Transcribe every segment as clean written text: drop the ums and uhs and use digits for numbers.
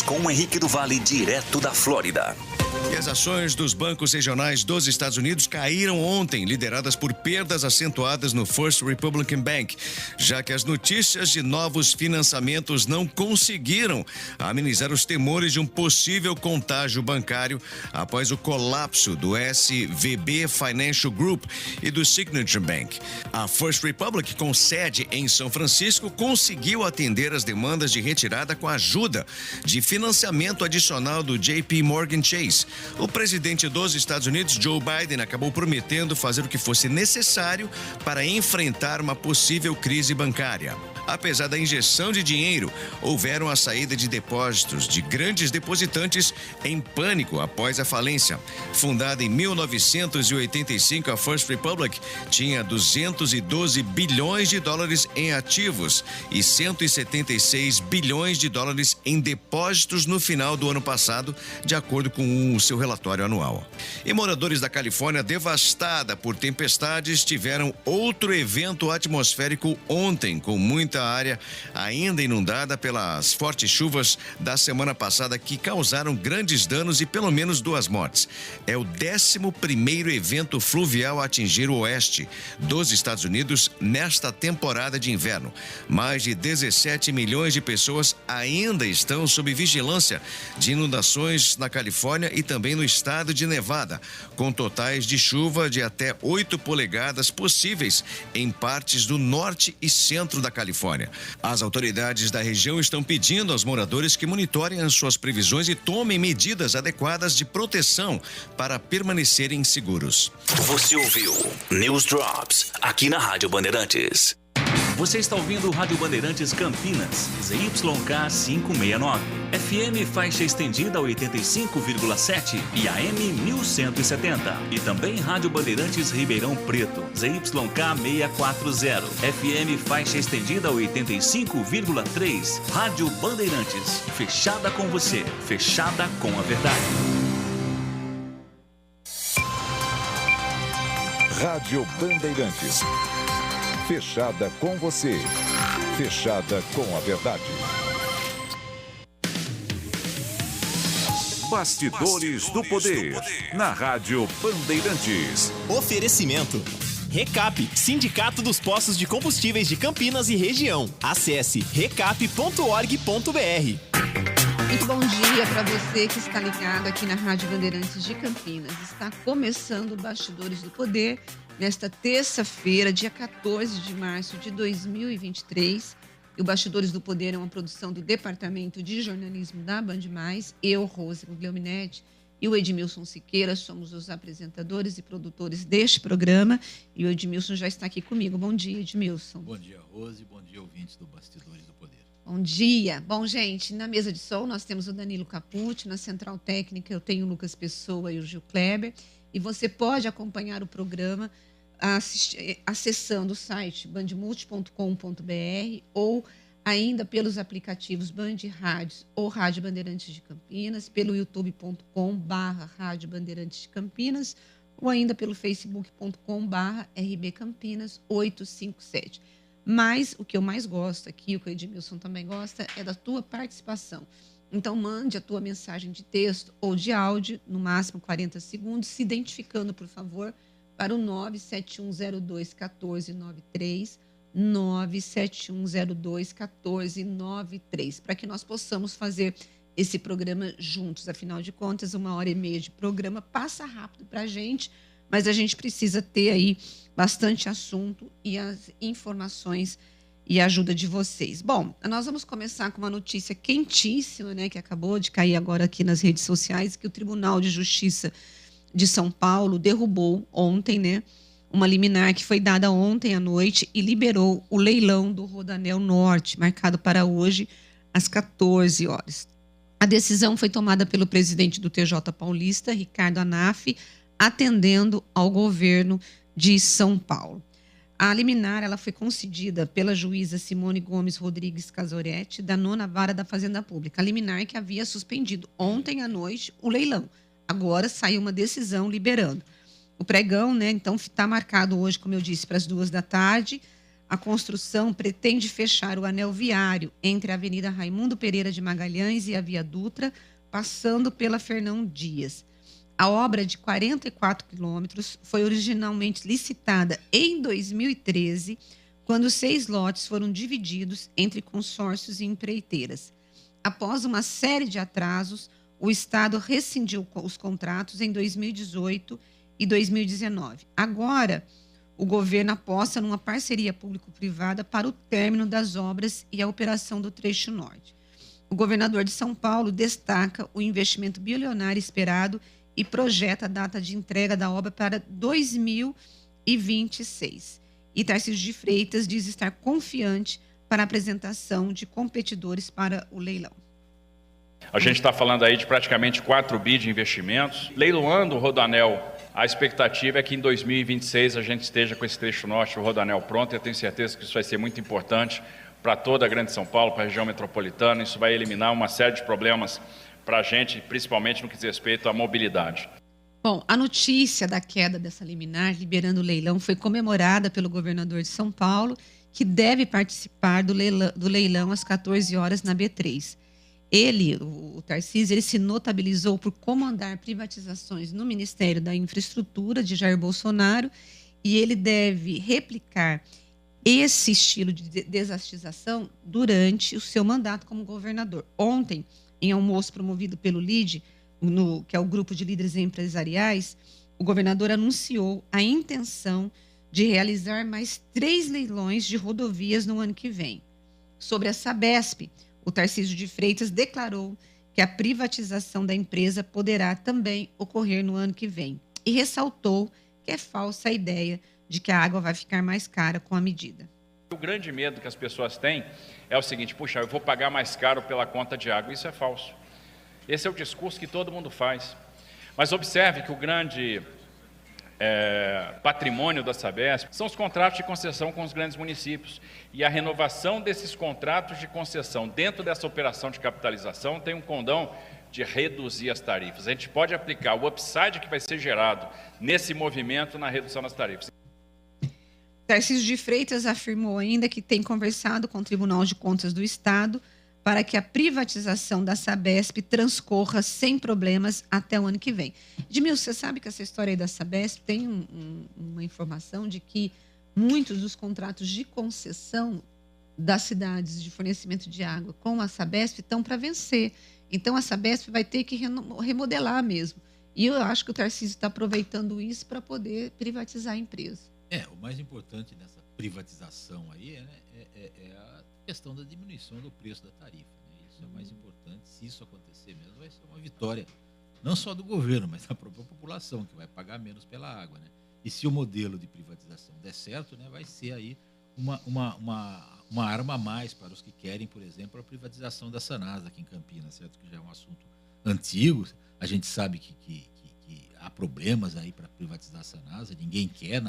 Com o Henrique do Vale, direto da Flórida. E as ações dos bancos regionais dos Estados Unidos caíram ontem, lideradas por perdas acentuadas no First Republic Bank, já que as notícias de novos financiamentos não conseguiram amenizar os temores de um possível contágio bancário após o colapso do SVB Financial Group e do Signature Bank. A First Republic, com sede em São Francisco, conseguiu atender as demandas de retirada com a ajuda de financiamento adicional do JP Morgan Chase. O presidente dos Estados Unidos, Joe Biden, acabou prometendo fazer o que fosse necessário para enfrentar uma possível crise bancária. Apesar da injeção de dinheiro, houveram a saída de depósitos de grandes depositantes em pânico após a falência. Fundada em 1985, a First Republic tinha 212 bilhões de dólares em ativos e 176 bilhões de dólares em depósitos no final do ano passado, de acordo com o seu relatório anual. E moradores da Califórnia, devastada por tempestades, tiveram outro evento atmosférico ontem, com muita área ainda inundada pelas fortes chuvas da semana passada, que causaram grandes danos e pelo menos 2 mortes. É o 11º evento fluvial a atingir o oeste dos Estados Unidos nesta temporada de inverno. Mais de 17 milhões de pessoas ainda estão sob vigilância de inundações na Califórnia e também no estado de Nevada, com totais de chuva de até 8 polegadas possíveis em partes do norte e centro da Califórnia. As autoridades da região estão pedindo aos moradores que monitorem as suas previsões e tomem medidas adequadas de proteção para permanecerem seguros. Você ouviu News Drops aqui na Rádio Bandeirantes. Você está ouvindo Rádio Bandeirantes Campinas, ZYK 569, FM faixa estendida 85,7 e AM 1170. E também Rádio Bandeirantes Ribeirão Preto, ZYK 640, FM faixa estendida 85,3. Rádio Bandeirantes, fechada com você, fechada com a verdade. Rádio Bandeirantes. Fechada com você. Fechada com a verdade. Bastidores do Poder. Na Rádio Bandeirantes. Oferecimento. Recap, Sindicato dos Postos de Combustíveis de Campinas e Região. Acesse recap.org.br. Muito bom dia para você que está ligado aqui na Rádio Bandeirantes de Campinas. Está começando o Bastidores do Poder nesta terça-feira, dia 14 de março de 2023. E o Bastidores do Poder é uma produção do Departamento de Jornalismo da Band+. Eu, Rose Guglielminetti, e o Edmilson Siqueira somos os apresentadores e produtores deste programa. E o Edmilson já está aqui comigo. Bom dia, Edmilson. Bom dia, Rose. Bom dia, ouvintes do Bastidores do Poder. Bom dia. Bom, gente, na mesa de som nós temos o Danilo Capucci, na Central Técnica eu tenho o Lucas Pessoa e o Gil Kleber. E você pode acompanhar o programa acessando o site bandmulti.com.br ou ainda pelos aplicativos Band Rádios ou Rádio Bandeirantes de Campinas, pelo youtube.com/Rádio Bandeirantes de Campinas ou ainda pelo facebook.com/RB Campinas 857. Mas o que eu mais gosto aqui, o que o Edmilson também gosta, é da tua participação. Então, mande a tua mensagem de texto ou de áudio, no máximo 40 segundos, se identificando, por favor, para o 971021493, 971021493, para que nós possamos fazer esse programa juntos. Afinal de contas, 1h30 de programa passa rápido para a gente, mas a gente precisa ter aí bastante assunto e as informações e a ajuda de vocês. Bom, nós vamos começar com uma notícia quentíssima, né, que acabou de cair agora aqui nas redes sociais, que o Tribunal de Justiça de São Paulo derrubou ontem, né, uma liminar que foi dada ontem à noite e liberou o leilão do Rodoanel Norte, marcado para hoje às 14 horas. A decisão foi tomada pelo presidente do TJ Paulista, Ricardo Anaf, atendendo ao governo de São Paulo. A liminar ela foi concedida pela juíza Simone Gomes Rodrigues Casoretti, da 9ª Vara da Fazenda Pública. A liminar que havia suspendido ontem à noite o leilão. Agora saiu uma decisão liberando. O pregão, né, então, está marcado hoje, como eu disse, para as 14h. A construção pretende fechar o anel viário entre a Avenida Raimundo Pereira de Magalhães e a Via Dutra, passando pela Fernão Dias. A obra de 44 quilômetros foi originalmente licitada em 2013, quando 6 lotes foram divididos entre consórcios e empreiteiras. Após uma série de atrasos, o Estado rescindiu os contratos em 2018 e 2019. Agora, o governo aposta numa parceria público-privada para o término das obras e a operação do trecho norte. O governador de São Paulo destaca o investimento bilionário esperado e projeta a data de entrega da obra para 2026. E Tarcísio de Freitas diz estar confiante para a apresentação de competidores para o leilão. A gente está falando aí de praticamente 4 bi de investimentos. Leiloando o Rodoanel, a expectativa é que em 2026 a gente esteja com esse trecho norte do Rodoanel pronto. Eu tenho certeza que isso vai ser muito importante para toda a Grande São Paulo, para a região metropolitana. Isso vai eliminar uma série de problemas para a gente, principalmente no que diz respeito à mobilidade. Bom, a notícia da queda dessa liminar, liberando o leilão, foi comemorada pelo governador de São Paulo, que deve participar do leilão às 14 horas na B3. Ele, o Tarcísio, ele se notabilizou por comandar privatizações no Ministério da Infraestrutura de Jair Bolsonaro e ele deve replicar esse estilo de desestatização durante o seu mandato como governador. Ontem, em almoço promovido pelo LIDE, que é o Grupo de Líderes Empresariais, o governador anunciou a intenção de realizar mais 3 leilões de rodovias no ano que vem. Sobre a Sabesp, o Tarcísio de Freitas declarou que a privatização da empresa poderá também ocorrer no ano que vem e ressaltou que é falsa a ideia de que a água vai ficar mais cara com a medida. O grande medo que as pessoas têm é o seguinte: puxa, eu vou pagar mais caro pela conta de água. Isso é falso. Esse é o discurso que todo mundo faz. Mas observe que o grande patrimônio da Sabesp são os contratos de concessão com os grandes municípios. E a renovação desses contratos de concessão dentro dessa operação de capitalização tem um condão de reduzir as tarifas. A gente pode aplicar o upside que vai ser gerado nesse movimento na redução das tarifas. Tarcísio de Freitas afirmou ainda que tem conversado com o Tribunal de Contas do Estado para que a privatização da Sabesp transcorra sem problemas até o ano que vem. Edmilson, você sabe que essa história aí da Sabesp tem uma informação de que muitos dos contratos de concessão das cidades de fornecimento de água com a Sabesp estão para vencer. Então, a Sabesp vai ter que remodelar mesmo. E eu acho que o Tarcísio está aproveitando isso para poder privatizar a empresa. O mais importante nessa privatização aí é a questão da diminuição do preço da tarifa. Né? Isso é o mais importante. Se isso acontecer mesmo, vai ser uma vitória, não só do governo, mas da própria população, que vai pagar menos pela água. Né? E se o modelo de privatização der certo, né, vai ser aí uma arma a mais para os que querem, por exemplo, a privatização da Sanasa aqui em Campinas, certo? Que já é um assunto antigo. A gente sabe que há problemas aí para privatizar a Sanasa, ninguém quer,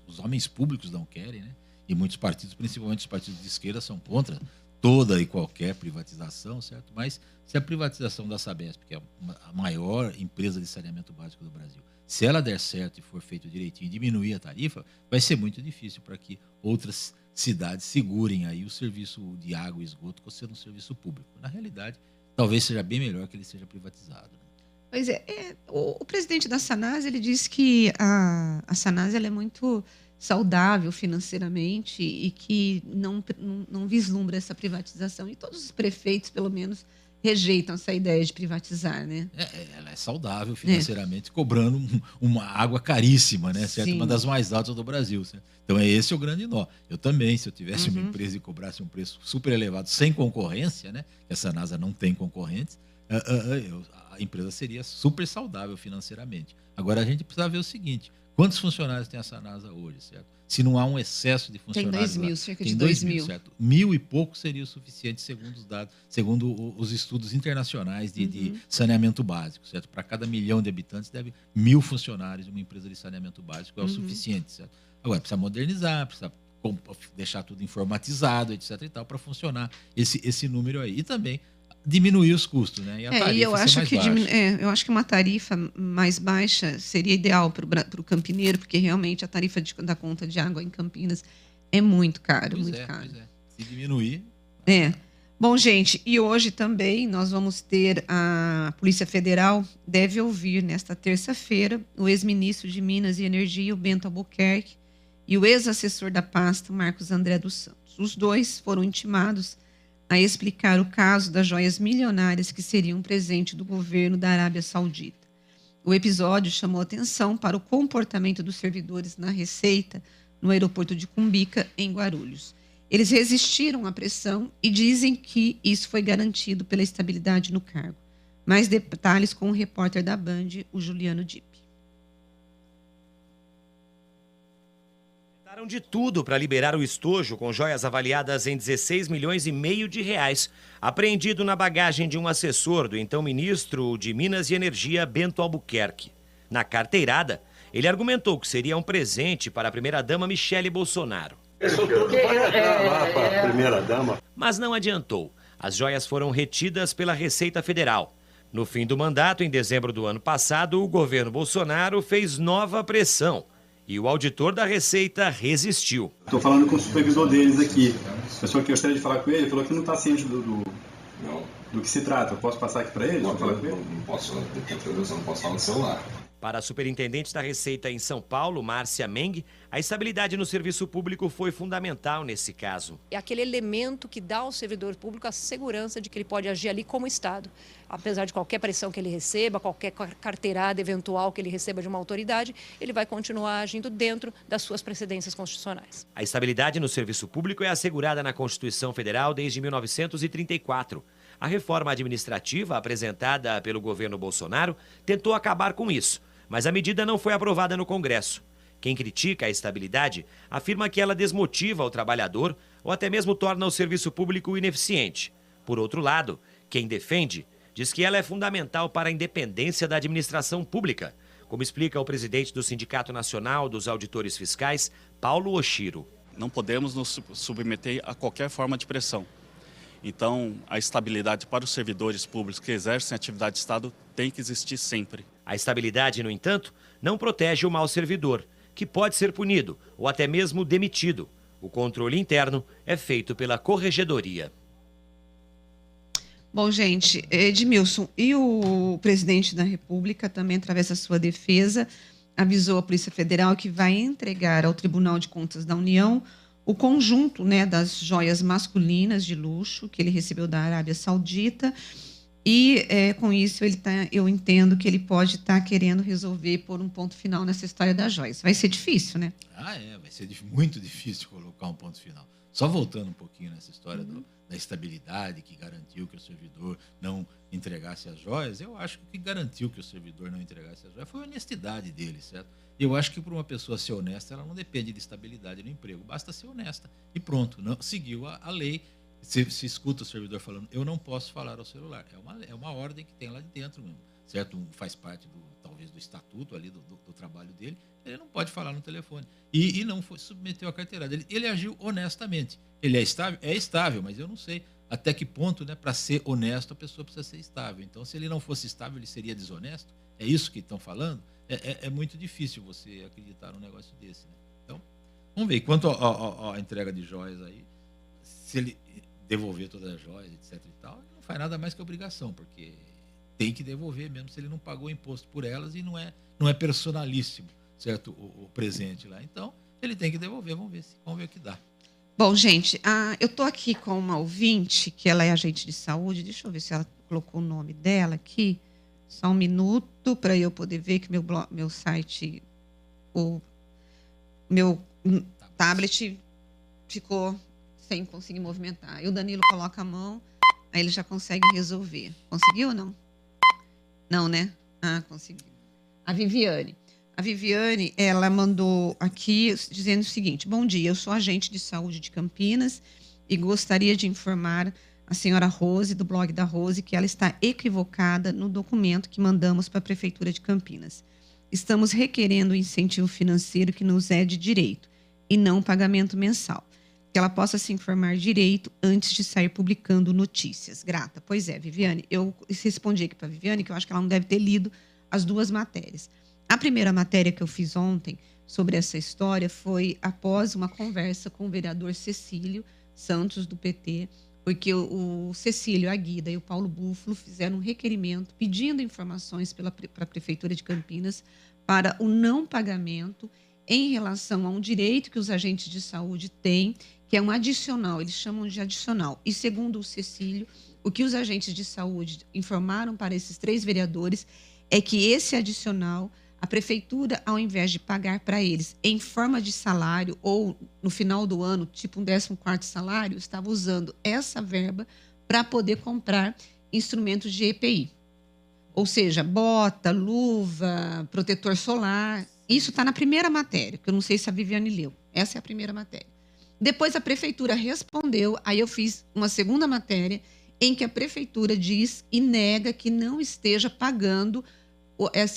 os homens públicos não querem, né? E muitos partidos, principalmente os partidos de esquerda, são contra toda e qualquer privatização, certo? Mas se a privatização da Sabesp, que é a maior empresa de saneamento básico do Brasil, se ela der certo e for feito direitinho e diminuir a tarifa, vai ser muito difícil para que outras cidades segurem aí o serviço de água e esgoto sendo um serviço público. Na realidade, talvez seja bem melhor que ele seja privatizado. Né? Pois o presidente da Sanasa, ele disse que a Sanasa ela é muito saudável financeiramente e que não vislumbra essa privatização. E todos os prefeitos, pelo menos, rejeitam essa ideia de privatizar, né? Ela é saudável financeiramente, cobrando uma água caríssima, né? Certo? Uma das mais altas do Brasil. Certo? Então, esse é o grande nó. Eu também, se eu tivesse uma empresa e cobrasse um preço super elevado, sem concorrência, né? Que a Sanasa não tem concorrentes, a empresa seria super saudável financeiramente. Agora, a gente precisa ver o seguinte: quantos funcionários tem a Sanasa hoje, certo? Se não há um excesso de funcionários... Tem 2 mil, cerca de 2 mil. Certo? 1.000 e pouco seria o suficiente, segundo os dados, segundo os estudos internacionais de saneamento básico, certo? Para cada 1 milhão de habitantes, deve 1.000 funcionários de uma empresa de saneamento básico é o suficiente, certo? Agora, precisa modernizar, precisa deixar tudo informatizado, etc. e tal, para funcionar esse número aí. E também diminuir os custos, né? E a tarifa eu acho que eu acho que uma tarifa mais baixa seria ideal para o campineiro, porque realmente a tarifa da conta de água em Campinas É muito caro, Pois muito é, caro. pois é. Se diminuir... Bom, gente, e hoje também nós vamos ter a Polícia Federal deve ouvir nesta terça-feira o ex-ministro de Minas e Energia, o Bento Albuquerque, e o ex-assessor da pasta, Marcos André dos Santos. Os dois foram intimados a explicar o caso das joias milionárias que seriam presente do governo da Arábia Saudita. O episódio chamou atenção para o comportamento dos servidores na Receita no aeroporto de Cumbica, em Guarulhos. Eles resistiram à pressão e dizem que isso foi garantido pela estabilidade no cargo. Mais detalhes com o repórter da Band, o Juliano Dipp. Tentaram de tudo para liberar o estojo com joias avaliadas em 16 milhões e meio de reais, apreendido na bagagem de um assessor do então ministro de Minas e Energia, Bento Albuquerque. Na carteirada, ele argumentou que seria um presente para a primeira-dama Michele Bolsonaro. Mas não adiantou. As joias foram retidas pela Receita Federal. No fim do mandato, em dezembro do ano passado, o governo Bolsonaro fez nova pressão e o auditor da Receita resistiu. Estou falando com o supervisor deles aqui. A pessoa que eu gostaria de falar com ele falou que não está ciente do que se trata. Eu posso passar aqui para ele? Não posso falar no celular. Para a superintendente da Receita em São Paulo, Márcia Meng, a estabilidade no serviço público foi fundamental nesse caso. É aquele elemento que dá ao servidor público a segurança de que ele pode agir ali como Estado. Apesar de qualquer pressão que ele receba, qualquer carteirada eventual que ele receba de uma autoridade, ele vai continuar agindo dentro das suas precedências constitucionais. A estabilidade no serviço público é assegurada na Constituição Federal desde 1934. A reforma administrativa apresentada pelo governo Bolsonaro tentou acabar com isso, mas a medida não foi aprovada no Congresso. Quem critica a estabilidade afirma que ela desmotiva o trabalhador ou até mesmo torna o serviço público ineficiente. Por outro lado, quem defende diz que ela é fundamental para a independência da administração pública, como explica o presidente do Sindicato Nacional dos Auditores Fiscais, Paulo Oshiro. Não podemos nos submeter a qualquer forma de pressão. Então, a estabilidade para os servidores públicos que exercem atividade de Estado tem que existir sempre. A estabilidade, no entanto, não protege o mau servidor, que pode ser punido ou até mesmo demitido. O controle interno é feito pela Corregedoria. Bom, gente, Edmilson, e o presidente da República também, através da sua defesa, avisou a Polícia Federal que vai entregar ao Tribunal de Contas da União o conjunto, né, das joias masculinas de luxo que ele recebeu da Arábia Saudita e com isso eu entendo que ele pode estar querendo resolver pôr um ponto final nessa história das joias. Vai ser difícil, né? Vai ser muito difícil colocar um ponto final. Só voltando um pouquinho nessa história da estabilidade que garantiu que o servidor não entregasse as joias, eu acho que o que garantiu que o servidor não entregasse as joias foi a honestidade dele, certo? Eu acho que para uma pessoa ser honesta, ela não depende de estabilidade no emprego, basta ser honesta e pronto, não seguiu a lei. Se escuta o servidor falando, eu não posso falar ao celular, é uma ordem que tem lá de dentro mesmo, certo? Faz parte talvez do estatuto ali do trabalho dele, ele não pode falar no telefone e não submeteu a carteirada, ele agiu honestamente. Ele é estável? É estável, mas eu não sei até que ponto, né, para ser honesto a pessoa precisa ser estável. Então, se ele não fosse estável, ele seria desonesto? É isso que estão falando? É muito difícil você acreditar num negócio desse, né? Então, vamos ver. Quanto à entrega de joias aí, se ele devolver todas as joias, etc e tal, ele não faz nada mais que obrigação, porque tem que devolver mesmo se ele não pagou imposto por elas e não é personalíssimo, certo? O presente lá. Então, ele tem que devolver. Vamos ver o que dá. Bom, gente, eu estou aqui com uma ouvinte, que ela é agente de saúde. Deixa eu ver se ela colocou o nome dela aqui. Só um minuto para eu poder ver que meu site, o meu tablet ficou sem conseguir movimentar. E o Danilo coloca a mão, aí ele já consegue resolver. Conseguiu ou não? Não, né? Conseguiu. A Viviane, ela mandou aqui dizendo o seguinte: bom dia, eu sou agente de saúde de Campinas e gostaria de informar a senhora Rose, do blog da Rose, que ela está equivocada no documento que mandamos para a Prefeitura de Campinas. Estamos requerendo um incentivo financeiro que nos é de direito e não pagamento mensal. Que ela possa se informar direito antes de sair publicando notícias. Grata. Pois é, Viviane, eu respondi aqui para a Viviane que eu acho que ela não deve ter lido as duas matérias. A primeira matéria que eu fiz ontem sobre essa história foi após uma conversa com o vereador Cecílio Santos, do PT, porque o Cecílio, a Guida e o Paulo Búfalo fizeram um requerimento pedindo informações para a Prefeitura de Campinas para o não pagamento em relação a um direito que os agentes de saúde têm, que é um adicional, eles chamam de adicional. E segundo o Cecílio, o que os agentes de saúde informaram para esses 3 vereadores é que esse adicional, a Prefeitura, ao invés de pagar para eles em forma de salário ou no final do ano, tipo um 14º salário, estava usando essa verba para poder comprar instrumentos de EPI. Ou seja, bota, luva, protetor solar. Isso está na primeira matéria, que eu não sei se a Viviane leu. Essa é a primeira matéria. Depois a Prefeitura respondeu, aí eu fiz uma segunda matéria em que a Prefeitura diz e nega que não esteja pagando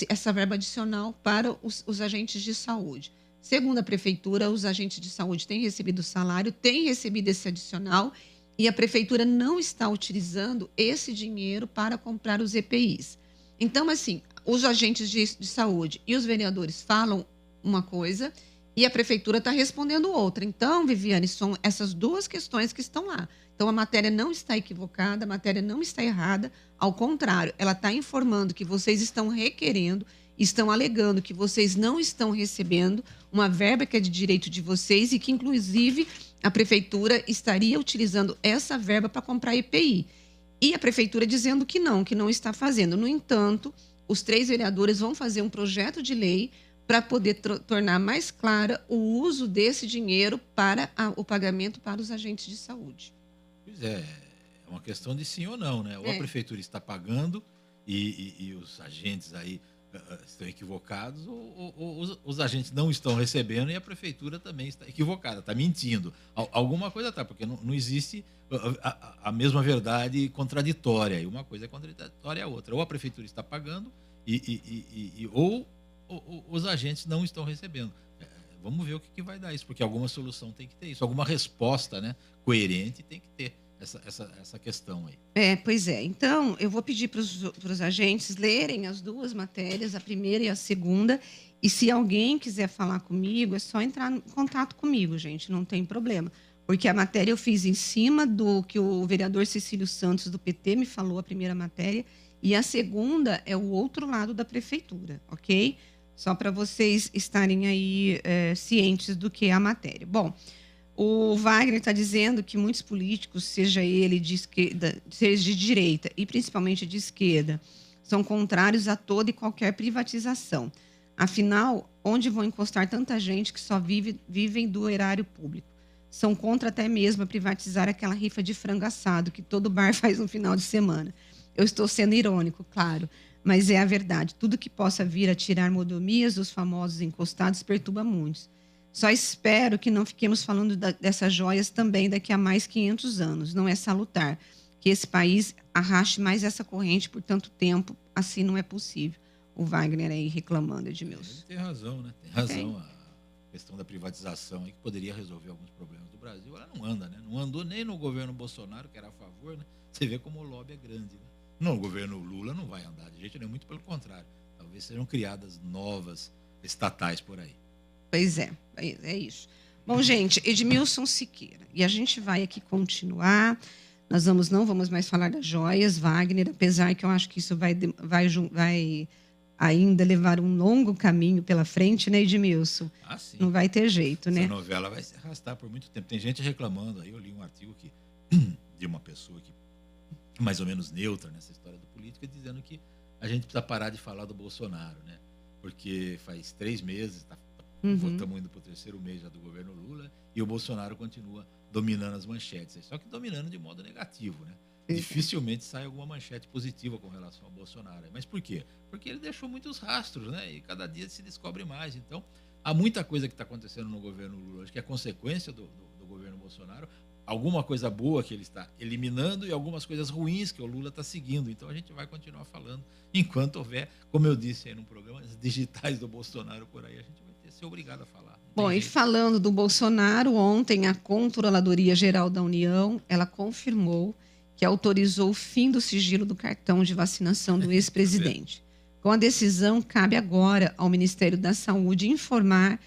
essa verba adicional para os agentes de saúde. Segundo a Prefeitura, os agentes de saúde têm recebido salário, têm recebido esse adicional e a Prefeitura não está utilizando esse dinheiro para comprar os EPIs. Então, assim, os agentes de saúde e os vereadores falam uma coisa e a Prefeitura está respondendo outra. Então, Viviane, são essas 2 questões que estão lá. Então, a matéria não está equivocada, a matéria não está errada. Ao contrário, ela está informando que vocês estão requerendo, estão alegando que vocês não estão recebendo uma verba que é de direito de vocês e que, inclusive, a Prefeitura estaria utilizando essa verba para comprar EPI. E a Prefeitura dizendo que não está fazendo. No entanto, os 3 vereadores vão fazer um projeto de lei para poder tornar mais clara o uso desse dinheiro para o pagamento para os agentes de saúde. Pois é uma questão de sim ou não, né? Ou a Prefeitura está pagando e os agentes aí estão equivocados, ou os agentes não estão recebendo e a Prefeitura também está equivocada, está mentindo. Alguma coisa está, porque não existe a mesma verdade contraditória. E uma coisa é contraditória a outra. Ou a Prefeitura está pagando ou os agentes não estão recebendo. Vamos ver o que vai dar isso, porque alguma solução tem que ter isso, alguma resposta, né, coerente tem que ter essa questão aí. Pois é. Então, eu vou pedir para os agentes lerem as 2 matérias, a primeira e a segunda, e se alguém quiser falar comigo, é só entrar em contato comigo, gente, não tem problema. Porque a matéria eu fiz em cima do que o vereador Cecílio Santos, do PT, me falou, a primeira matéria, e a segunda é o outro lado da Prefeitura, ok? Só para vocês estarem aí cientes do que é a matéria. Bom, o Wagner está dizendo que muitos políticos, seja ele de esquerda, seja de direita e principalmente de esquerda, são contrários a toda e qualquer privatização. Afinal, onde vão encostar tanta gente que só vivem do erário público? São contra até mesmo a privatizar aquela rifa de frango assado que todo bar faz no final de semana. Eu estou sendo irônico, claro, mas é a verdade. Tudo que possa vir a tirar mordomias dos famosos encostados perturba muitos. Só espero que não fiquemos falando dessas joias também daqui a mais 500 anos. Não é salutar que esse país arraste mais essa corrente por tanto tempo. Assim não é possível. O Wagner aí reclamando, Edmilson. Tem razão, né? Tem razão. A questão da privatização aí, que poderia resolver alguns problemas do Brasil, ela não anda, né? Não andou nem no governo Bolsonaro, que era a favor, né? Você vê como o lobby é grande, né? No governo Lula não vai andar de jeito nenhum, muito pelo contrário. Talvez sejam criadas novas estatais por aí. Pois é isso. Bom, gente, Edmilson Siqueira. E a gente vai aqui continuar. Nós não vamos mais falar das joias, Wagner, apesar que eu acho que isso vai ainda levar um longo caminho pela frente, né, Edmilson? Sim. Não vai ter jeito, né? Essa novela vai se arrastar por muito tempo. Tem gente reclamando, aí eu li um artigo de uma pessoa que mais ou menos neutra nessa história da política, dizendo que a gente precisa parar de falar do Bolsonaro, né? Porque faz 3 meses, estamos indo para o 3º mês já do governo Lula, e o Bolsonaro continua dominando as manchetes. Só que dominando de modo negativo, né? Dificilmente sai alguma manchete positiva com relação ao Bolsonaro. Mas por quê? Porque ele deixou muitos rastros, né? E cada dia se descobre mais. Então, há muita coisa que está acontecendo no governo Lula, acho que é consequência do governo Bolsonaro, alguma coisa boa que ele está eliminando e algumas coisas ruins que o Lula está seguindo. Então, a gente vai continuar falando enquanto houver, como eu disse aí no programa, as digitais do Bolsonaro por aí, a gente vai ser obrigado a falar. Bom, e falando do Bolsonaro, ontem a Controladoria Geral da União, ela confirmou que autorizou o fim do sigilo do cartão de vacinação do ex-presidente. Com a decisão, cabe agora ao Ministério da Saúde informar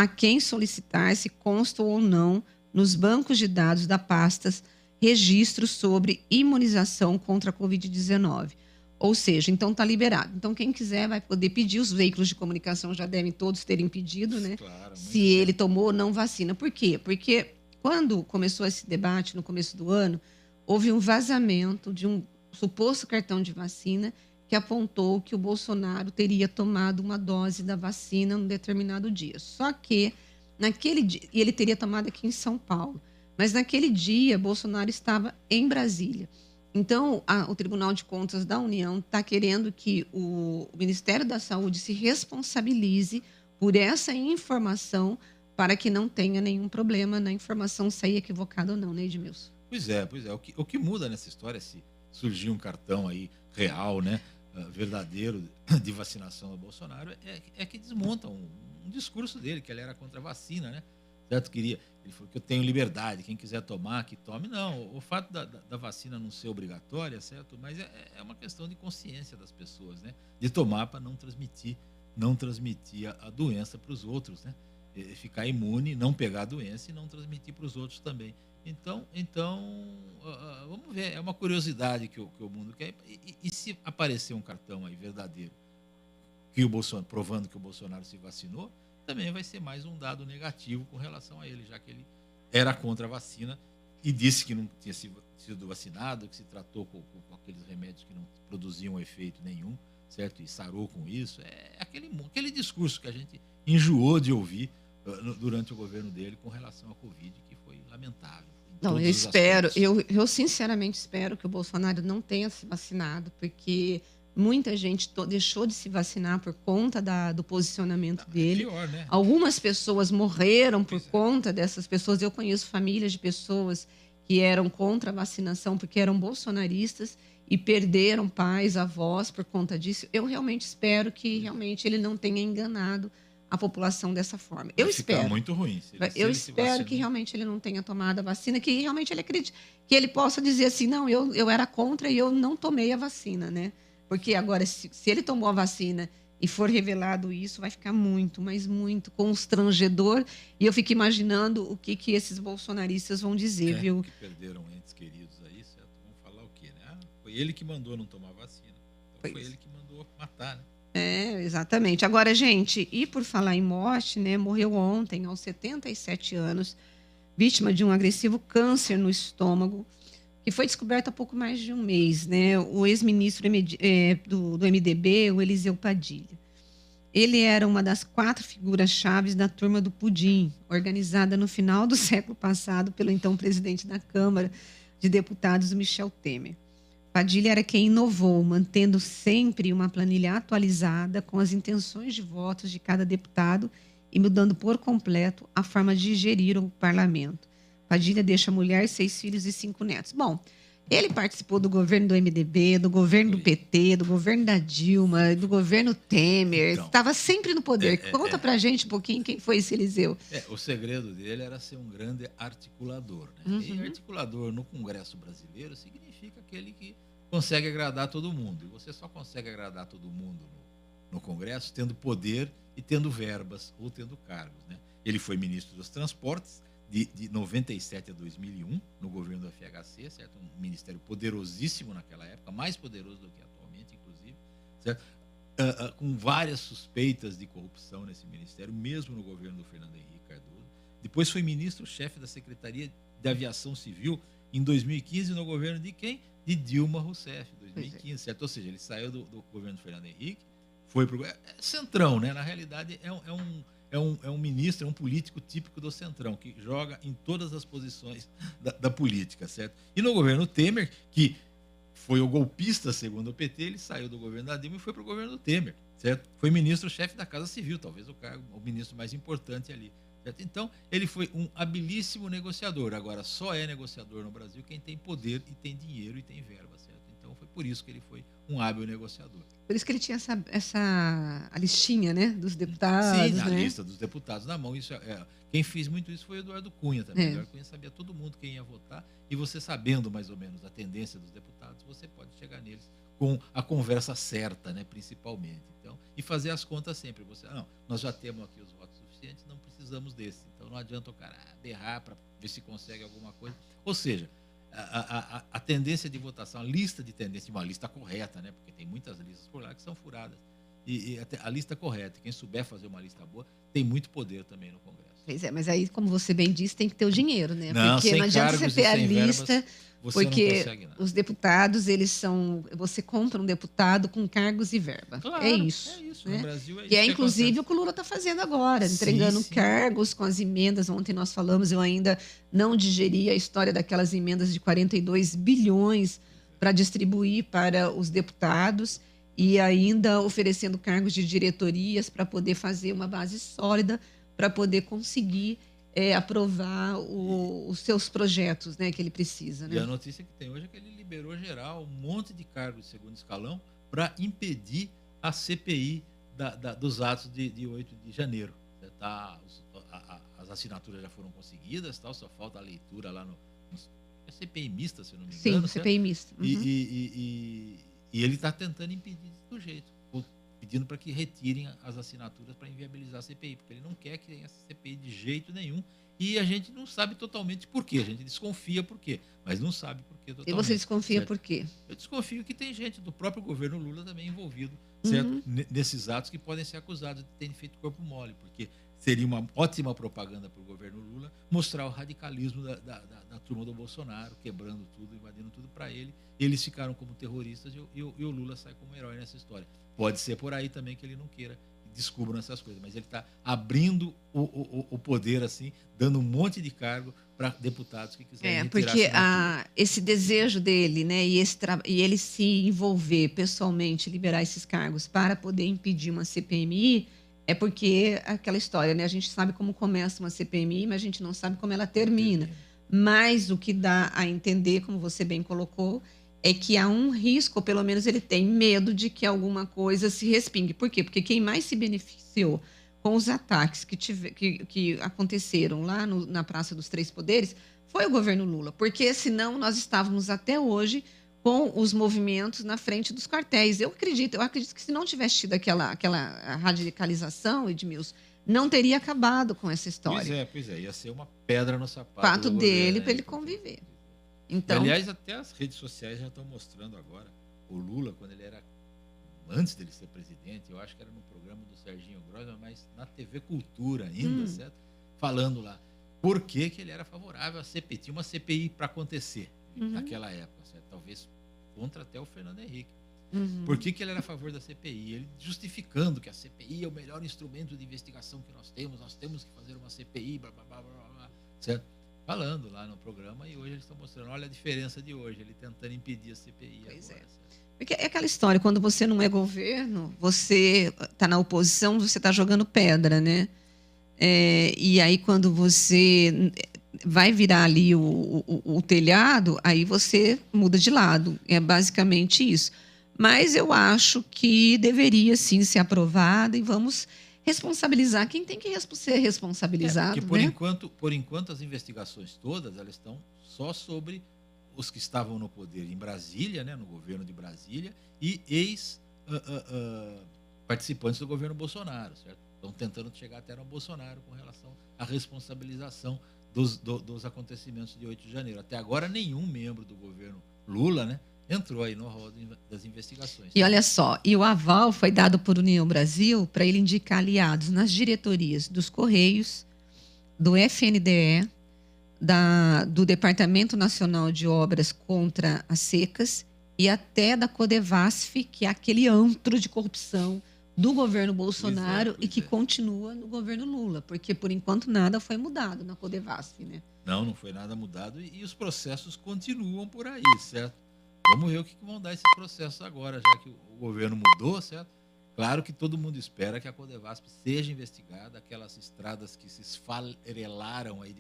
a quem solicitar se constam ou não nos bancos de dados da pastas registros sobre imunização contra a Covid-19. Ou seja, então está liberado. Então, quem quiser vai poder pedir. Os veículos de comunicação já devem todos terem pedido, né? Claro, se ele tomou ou não vacina. Por quê? Porque quando começou esse debate, no começo do ano, houve um vazamento de um suposto cartão de vacina que apontou que o Bolsonaro teria tomado uma dose da vacina num determinado dia. Só que, naquele dia, e ele teria tomado aqui em São Paulo, mas naquele dia, Bolsonaro estava em Brasília. Então, o Tribunal de Contas da União está querendo que o Ministério da Saúde se responsabilize por essa informação para que não tenha nenhum problema na informação sair equivocada ou não, né, Edmilson? Pois é. O que muda nessa história, se surgir um cartão aí real, né, verdadeiro de vacinação do Bolsonaro, é que desmonta um discurso dele, que ele era contra a vacina, né? Certo? Ele falou que eu tenho liberdade, quem quiser tomar, que tome. Não, o fato da vacina não ser obrigatória, certo? Mas é uma questão de consciência das pessoas, né? De tomar para não transmitir a doença para os outros, né? Ficar imune, não pegar a doença e não transmitir para os outros também. Então vamos ver, é uma curiosidade que o mundo quer. E se aparecer um cartão aí verdadeiro que provando que o Bolsonaro se vacinou, também vai ser mais um dado negativo com relação a ele, já que ele era contra a vacina e disse que não tinha sido vacinado, que se tratou com aqueles remédios que não produziam efeito nenhum, certo? E sarou com isso. É aquele discurso que a gente enjoou de ouvir durante o governo dele com relação à Covid, que foi lamentável. Não, eu espero, eu sinceramente espero que o Bolsonaro não tenha se vacinado, porque muita gente deixou de se vacinar por conta do posicionamento dele. Pior, né? Algumas pessoas morreram por conta dessas pessoas. Eu conheço famílias de pessoas que eram contra a vacinação porque eram bolsonaristas e perderam pais, avós por conta disso. Eu realmente espero que realmente ele não tenha enganado a população dessa forma. Eu espero. Muito ruim. Eu espero que realmente ele não tenha tomado a vacina, que realmente ele acredite, que ele possa dizer assim, não, eu era contra e eu não tomei a vacina, né? Porque agora, se ele tomou a vacina e for revelado isso, vai ficar muito, mas muito constrangedor. E eu fico imaginando o que esses bolsonaristas vão dizer, viu? Que perderam entes queridos aí, certo? Vão falar o quê, né? Foi ele que mandou não tomar vacina. Então foi ele que mandou matar, né? Exatamente. Agora, gente, e por falar em morte, né? Morreu ontem, aos 77 anos, vítima de um agressivo câncer no estômago, que foi descoberto há pouco mais de um mês, né? O ex-ministro do MDB, o Eliseu Padilha. Ele era uma das 4 figuras-chave da Turma do Pudim, organizada no final do século passado pelo então presidente da Câmara de Deputados, Michel Temer. Padilha era quem inovou, mantendo sempre uma planilha atualizada com as intenções de votos de cada deputado e mudando por completo a forma de gerir o parlamento. Padilha deixa mulher, 6 filhos e 5 netos. Bom, ele participou do governo do MDB, do governo do PT, do governo da Dilma, do governo Temer. Estava sempre no poder. Conta pra gente um pouquinho quem foi esse Eliseu. O segredo dele era ser um grande articulador, né? Uhum. E articulador no Congresso brasileiro significa aquele que consegue agradar todo mundo. E você só consegue agradar todo mundo no Congresso tendo poder e tendo verbas ou tendo cargos, né? Ele foi ministro dos Transportes de 97 a 2001, no governo do FHC, certo? Um ministério poderosíssimo naquela época, mais poderoso do que atualmente, inclusive, certo? Com várias suspeitas de corrupção nesse ministério, mesmo no governo do Fernando Henrique Cardoso. Depois foi ministro-chefe da Secretaria de Aviação Civil em 2015, no governo de quem? De Dilma Rousseff, 2015, certo? Ou seja, ele saiu do governo do Fernando Henrique, foi para o... centrão, né? Na realidade, é um ministro, é um político típico do centrão, que joga em todas as posições da política, certo? E no governo Temer, que foi o golpista, segundo o PT, ele saiu do governo da Dilma e foi para o governo do Temer, certo? Foi ministro-chefe da Casa Civil, talvez o ministro mais importante ali, certo? Então, ele foi um habilíssimo negociador. Agora, só é negociador no Brasil quem tem poder e tem dinheiro e tem verba, certo? Então, foi por isso que ele foi um hábil negociador. Por isso que ele tinha a listinha, né, dos deputados. Sim, a né? lista dos deputados na mão. Quem fez muito isso foi o Eduardo Cunha também. O Eduardo Cunha sabia todo mundo quem ia votar, e você sabendo mais ou menos a tendência dos deputados, você pode chegar neles com a conversa certa, né, principalmente. Então, e fazer as contas sempre. Nós já temos aqui os votos suficientes, não precisamos precisamos desse. Então não adianta o cara berrar para ver se consegue alguma coisa. Ou seja, a tendência de votação, a lista de tendência, uma lista correta, né? Porque tem muitas listas por lá que são furadas. E a lista correta, quem souber fazer uma lista boa, tem muito poder também no Congresso. Pois é, mas aí, como você bem disse, tem que ter o dinheiro, né? Não, porque não adianta você ter a lista, porque os deputados, você compra um deputado com cargos e verba. Claro, é isso. Né? No Brasil é isso. E inclusive, o que o Lula está fazendo agora, entregando cargos com as emendas. Ontem nós falamos, eu ainda não digeri a história daquelas emendas de 42 bilhões para distribuir para os deputados e ainda oferecendo cargos de diretorias para poder fazer uma base sólida para poder conseguir aprovar os seus projetos, né, que ele precisa. Né? E a notícia que tem hoje é que ele liberou geral um monte de cargos de segundo escalão para impedir a CPI dos atos de 8 de janeiro. As assinaturas já foram conseguidas, só falta a leitura lá no CPI mista, se eu não me engano. Sim, CPI mista. Uhum. E ele está tentando impedir do jeito, pedindo para que retirem as assinaturas para inviabilizar a CPI, porque ele não quer que tenha essa CPI de jeito nenhum, e a gente não sabe totalmente por quê, a gente desconfia por quê, mas não sabe por quê totalmente. E você desconfia certo? Por quê? Eu desconfio que tem gente do próprio governo Lula também envolvido, certo? Nesses atos que podem ser acusados de terem feito corpo mole, porque seria uma ótima propaganda para o governo Lula mostrar o radicalismo da turma do Bolsonaro, quebrando tudo, invadindo tudo para ele. Eles ficaram como terroristas e o Lula sai como herói nessa história. Pode ser por aí também que ele não queira que descubram essas coisas, mas ele está abrindo o poder, assim, dando um monte de cargo para deputados que quiserem retirar porque esse desejo dele, né, e ele se envolver pessoalmente, liberar esses cargos para poder impedir uma CPMI, é porque aquela história, né? A gente sabe como começa uma CPMI, mas a gente não sabe como ela termina. Mas o que dá a entender, como você bem colocou, é que há um risco, ou pelo menos ele tem medo de que alguma coisa se respingue. Por quê? Porque quem mais se beneficiou com os ataques que aconteceram lá na Praça dos Três Poderes foi o governo Lula. Porque senão nós estávamos até hoje com os movimentos na frente dos quartéis. Eu acredito que se não tivesse tido aquela radicalização, Edmilson, não teria acabado com essa história. Pois é, ia ser uma pedra no sapato dele para ele conviver. Então, aliás, até as redes sociais já estão mostrando agora o Lula, quando ele era, antes dele ser presidente, eu acho que era no programa do Serginho Grossman, mas na TV Cultura ainda, certo? Falando lá por que ele era favorável à CPI. Tinha uma CPI para acontecer naquela época, certo? Talvez contra até o Fernando Henrique. Por que ele era a favor da CPI? Ele justificando que a CPI é o melhor instrumento de investigação que nós temos que fazer uma CPI, blá, blá, blá, blá, blá, certo? Falando lá no programa, e hoje eles estão mostrando, olha a diferença de hoje, ele tentando impedir a CPI. Pois agora, porque é aquela história, quando você não é governo, você está na oposição, você está jogando pedra, né? E aí quando você vai virar ali o telhado, aí você muda de lado. É basicamente isso. Mas eu acho que deveria sim ser aprovado e vamos responsabilizar quem tem que ser responsabilizado. Porque por enquanto as investigações todas elas estão só sobre os que estavam no poder em Brasília, né, no governo de Brasília, e participantes do governo Bolsonaro, certo? Estão tentando chegar até no Bolsonaro com relação à responsabilização dos acontecimentos de 8 de janeiro. Até agora, nenhum membro do governo Lula, né, entrou aí no rol das investigações. E olha só, e o aval foi dado por União Brasil para ele indicar aliados nas diretorias dos Correios, do FNDE, do Departamento Nacional de Obras contra as Secas e até da Codevasf, que é aquele antro de corrupção do governo Bolsonaro e que continua no governo Lula, porque por enquanto nada foi mudado na Codevasf, né? Não foi nada mudado e os processos continuam por aí, certo? Vamos ver o que vão dar esses processos agora, já que o governo mudou, certo? Claro que todo mundo espera que a Codevasf seja investigada, aquelas estradas que se esfarelaram aí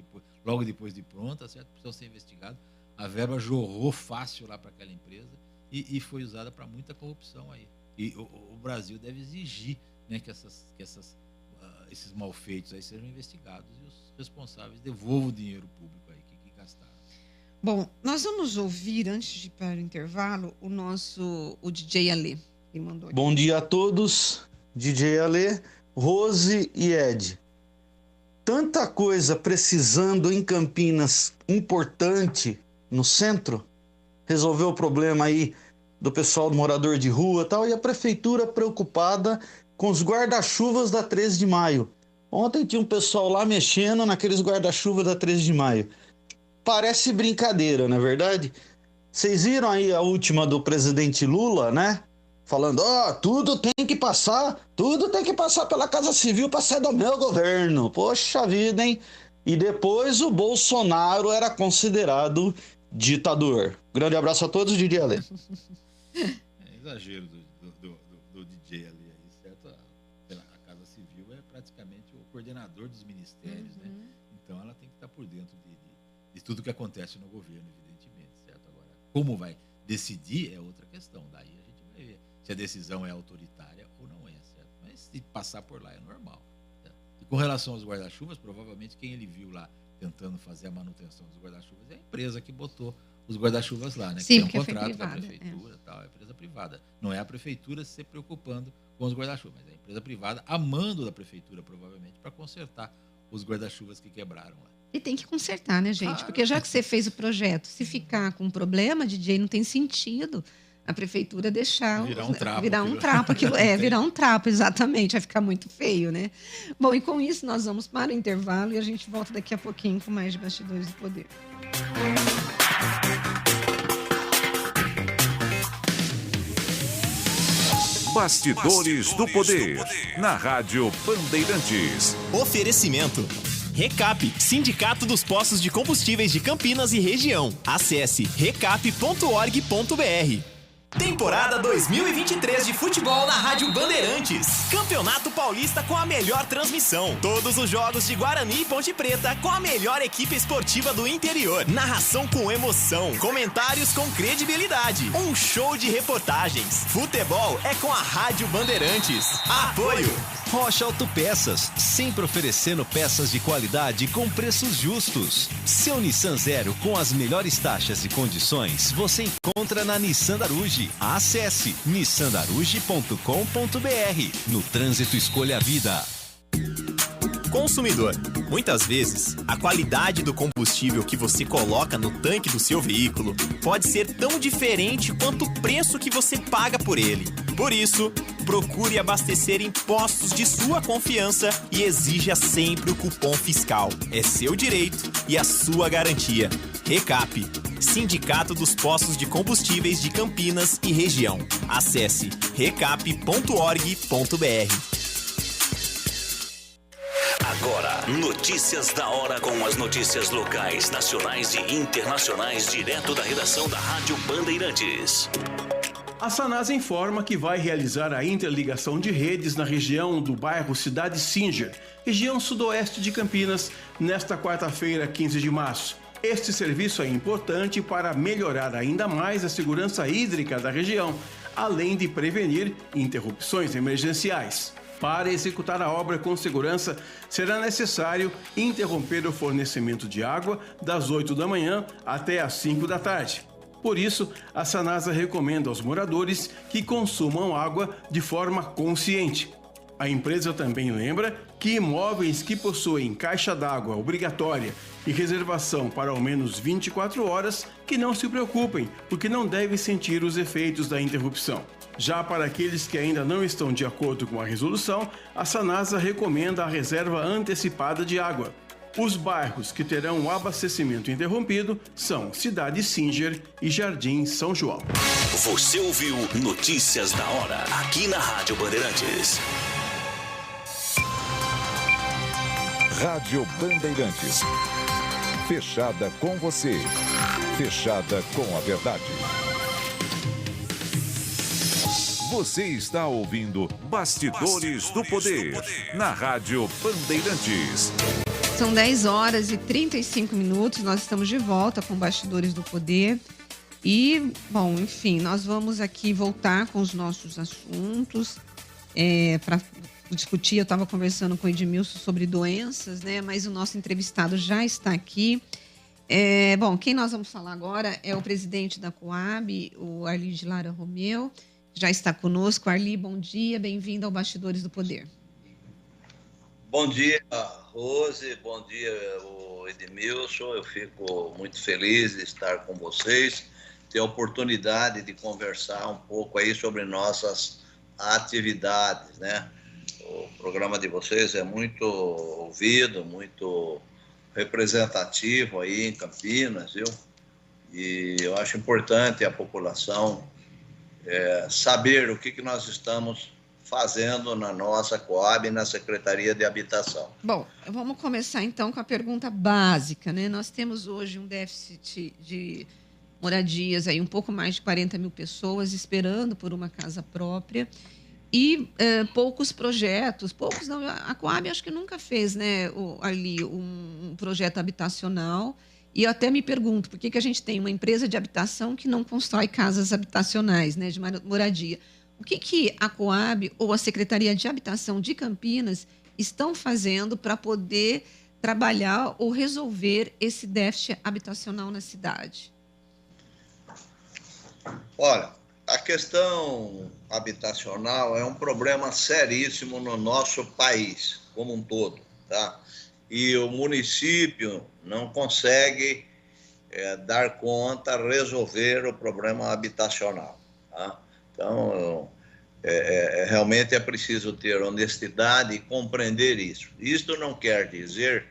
logo depois de prontas, certo? Precisam ser investigadas. A verba jorrou fácil lá para aquela empresa e foi usada para muita corrupção aí. E o Brasil deve exigir, né, que esses malfeitos aí sejam investigados e os responsáveis devolvam o dinheiro público aí que gastaram. Bom, nós vamos ouvir, antes de ir para o intervalo, o DJ Alê. Que mandou aqui. Bom dia a todos, DJ Alê, Rose e Ed. tanta coisa precisando em Campinas, importante no centro, resolver o problema aí do pessoal do morador de rua e tal, e a prefeitura preocupada com os guarda-chuvas da 13 de maio. Ontem tinha um pessoal lá mexendo naqueles guarda-chuvas da 13 de maio. Parece brincadeira, não é verdade? Vocês viram aí a última do presidente Lula, né? Falando, tudo tem que passar pela Casa Civil para ser do meu governo. Poxa vida, hein? E depois o Bolsonaro era considerado ditador. Grande abraço a todos, DJ Ale. É exagero do DJ ali, certo? A Casa Civil é praticamente o coordenador dos ministérios, né? Então ela tem que estar por dentro de tudo que acontece no governo, evidentemente, certo? Agora, como vai decidir é outra questão. Daí a gente vai ver se a decisão é autoritária ou não é, certo? Mas se passar por lá é normal. Certo? E com relação aos guarda-chuvas, provavelmente quem ele viu lá tentando fazer a manutenção dos guarda-chuvas é a empresa que botou os guarda-chuvas lá, né? Sim, que tem um contrato privada, da prefeitura, tal, é empresa privada. Não é a prefeitura se preocupando com os guarda-chuvas, é a empresa privada a mando da prefeitura, provavelmente, para consertar os guarda-chuvas que quebraram lá. E tem que consertar, né, gente? Porque já que você fez o projeto, se ficar com um problema, DJ, não tem sentido a prefeitura deixar... Virar um trapo. Virar um trapo, virar um trapo, exatamente. Vai ficar muito feio, né? Bom, e com isso nós vamos para o intervalo e a gente volta daqui a pouquinho com mais de Bastidores do Poder. Bastidores do Poder, na Rádio Bandeirantes. Oferecimento. Recap, Sindicato dos Postos de Combustíveis de Campinas e Região. Acesse recap.org.br. Temporada 2023 de futebol na Rádio Bandeirantes. Campeonato Paulista com a melhor transmissão. Todos os jogos de Guarani e Ponte Preta com a melhor equipe esportiva do interior. Narração com emoção. Comentários com credibilidade. Um show de reportagens. Futebol é com a Rádio Bandeirantes. Apoio. Rocha Autopeças, sempre oferecendo peças de qualidade com preços justos. Seu Nissan Zero com as melhores taxas e condições você encontra na Nissan Daruge. Acesse nissandaruge.com.br. No trânsito, escolha a vida. Consumidor. Muitas vezes, a qualidade do combustível que você coloca no tanque do seu veículo pode ser tão diferente quanto o preço que você paga por ele. Por isso, procure abastecer em postos de sua confiança e exija sempre o cupom fiscal. É seu direito e a sua garantia. Recap, Sindicato dos Postos de Combustíveis de Campinas e Região. Acesse recap.org.br. Agora, notícias da hora com as notícias locais, nacionais e internacionais, direto da redação da Rádio Bandeirantes. A Sanasa informa que vai realizar a interligação de redes na região do bairro Cidade Singer, região sudoeste de Campinas, nesta quarta-feira, 15 de março. Este serviço é importante para melhorar ainda mais a segurança hídrica da região, além de prevenir interrupções emergenciais. Para executar a obra com segurança, será necessário interromper o fornecimento de água das 8 da manhã até às 5 da tarde. Por isso, a Sanasa recomenda aos moradores que consumam água de forma consciente. A empresa também lembra que imóveis que possuem caixa d'água obrigatória e reservação para ao menos 24 horas, que não se preocupem, porque não devem sentir os efeitos da interrupção. Já para aqueles que ainda não estão de acordo com a resolução, a Sanasa recomenda a reserva antecipada de água. Os bairros que terão o abastecimento interrompido são Cidade Singer e Jardim São João. Você ouviu Notícias da Hora, aqui na Rádio Bandeirantes. Rádio Bandeirantes. Fechada com você. Fechada com a verdade. Você está ouvindo Bastidores do Poder, na Rádio Bandeirantes. São 10 horas e 35 minutos, nós estamos de volta com Bastidores do Poder. E, bom, enfim, nós vamos aqui voltar com os nossos assuntos para discutir. Eu estava conversando com o Edmilson sobre doenças, né? Mas o nosso entrevistado já está aqui. Bom, quem nós vamos falar agora é o presidente da Coab, o Arli de Lara Romeu. Já está conosco. Arli, bom dia, bem-vindo ao Bastidores do Poder. Bom dia, Rose, bom dia, o Edmilson. Eu fico muito feliz de estar com vocês, ter a oportunidade de conversar um pouco aí sobre nossas atividades, né? O programa de vocês é muito ouvido, muito representativo aí em Campinas, viu? E eu acho importante a população saber o que nós estamos fazendo na nossa Coab, na Secretaria de Habitação. Bom, vamos começar então com a pergunta básica, né? Nós temos hoje um déficit de moradias aí, um pouco mais de 40 mil pessoas esperando por uma casa própria e poucos projetos, poucos não, a Coab acho que nunca fez, né, ali um projeto habitacional. E eu até me pergunto, por que a gente tem uma empresa de habitação que não constrói casas habitacionais, né, de moradia? O que a Coab ou a Secretaria de Habitação de Campinas estão fazendo para poder trabalhar ou resolver esse déficit habitacional na cidade? Olha, a questão habitacional é um problema seríssimo no nosso país como um todo, tá? E o município não consegue dar conta, resolver o problema habitacional, tá? Então, realmente é preciso ter honestidade e compreender isso. Isto não quer dizer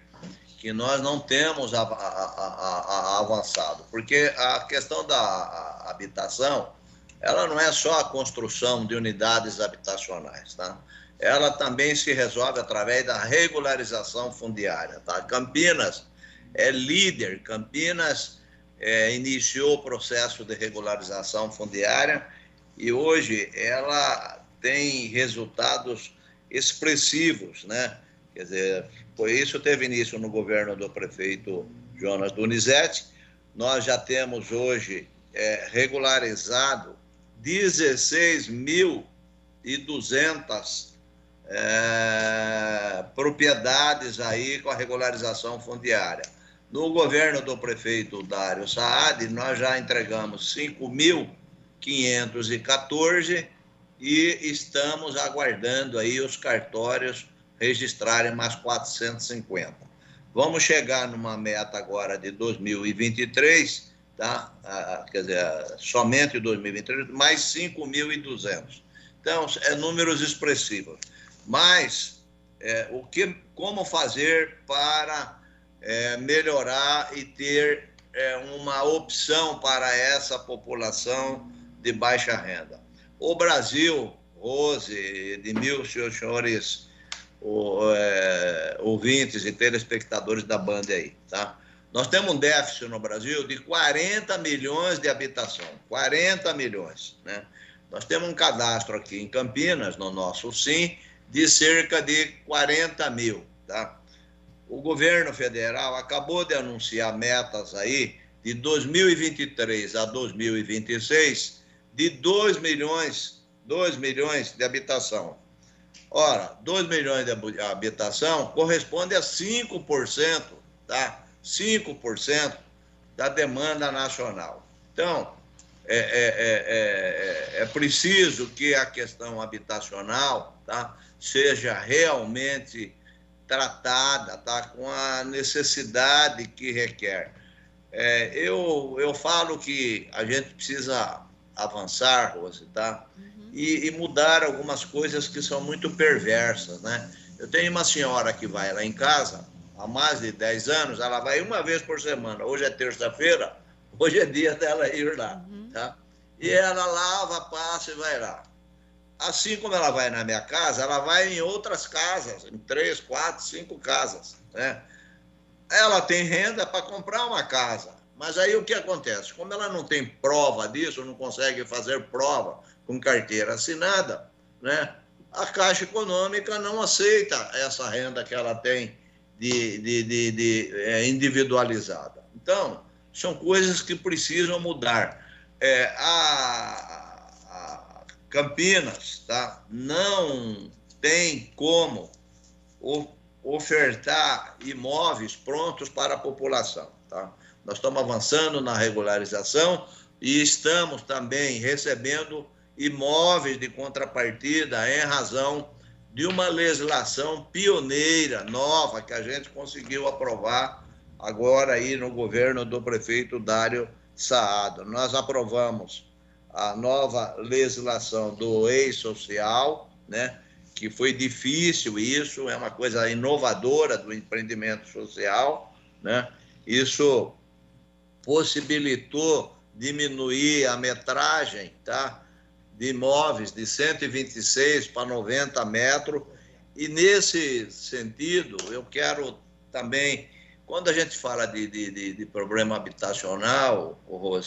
que nós não temos avançado, porque a questão da habitação, ela não é só a construção de unidades habitacionais, tá? Ela também se resolve através da regularização fundiária, tá? Campinas é líder, Campinas iniciou o processo de regularização fundiária e hoje ela tem resultados expressivos, né? Quer dizer, por isso teve início no governo do prefeito Jonas Donizete. Nós já temos hoje regularizado 16.200 propriedades aí com a regularização fundiária. No governo do prefeito Dário Saad, nós já entregamos 5.514 e estamos aguardando aí os cartórios registrarem mais 450. Vamos chegar numa meta agora de 2023, tá? Quer dizer, somente 2023, mais 5.200. Então, números expressivos. Mas, como fazer para melhorar e ter uma opção para essa população de baixa renda? O Brasil, Rose, Edmilson, os senhores ouvintes e telespectadores da Band aí, tá? Nós temos um déficit no Brasil de 40 milhões de habitação, 40 milhões, né? Nós temos um cadastro aqui em Campinas, no nosso SIM, de cerca de 40 mil, tá? O governo federal acabou de anunciar metas aí de 2023 a 2026 de 2 milhões de habitação. Ora, 2 milhões de habitação corresponde a 5%, tá? 5% da demanda nacional. Então, é preciso que a questão habitacional, tá, seja realmente tratada, tá, com a necessidade que requer. Eu falo que a gente precisa avançar, Rose, tá? E mudar algumas coisas que são muito perversas, né? Eu tenho uma senhora que vai lá em casa há mais de 10 anos, ela vai uma vez por semana. Hoje é terça-feira, hoje é dia dela ir lá, tá? E ela lava, passa e vai lá. Assim como ela vai na minha casa, ela vai em outras casas, em 3, 4, 5 casas, né? Ela tem renda para comprar uma casa, mas aí o que acontece? Como ela não tem prova disso, não consegue fazer prova com carteira assinada, né? A Caixa Econômica não aceita essa renda que ela tem individualizada. Então, são coisas que precisam mudar. A Campinas, tá, não tem como ofertar imóveis prontos para a população, tá? Nós estamos avançando na regularização e estamos também recebendo imóveis de contrapartida em razão de uma legislação pioneira, nova, que a gente conseguiu aprovar agora aí no governo do prefeito Dário Saado. Nós aprovamos a nova legislação do ex-social, né? Que foi difícil isso, é uma coisa inovadora do empreendimento social, né? Isso possibilitou diminuir a metragem, tá? De imóveis de 126 para 90 metros. E nesse sentido, eu quero também, quando a gente fala de problema habitacional,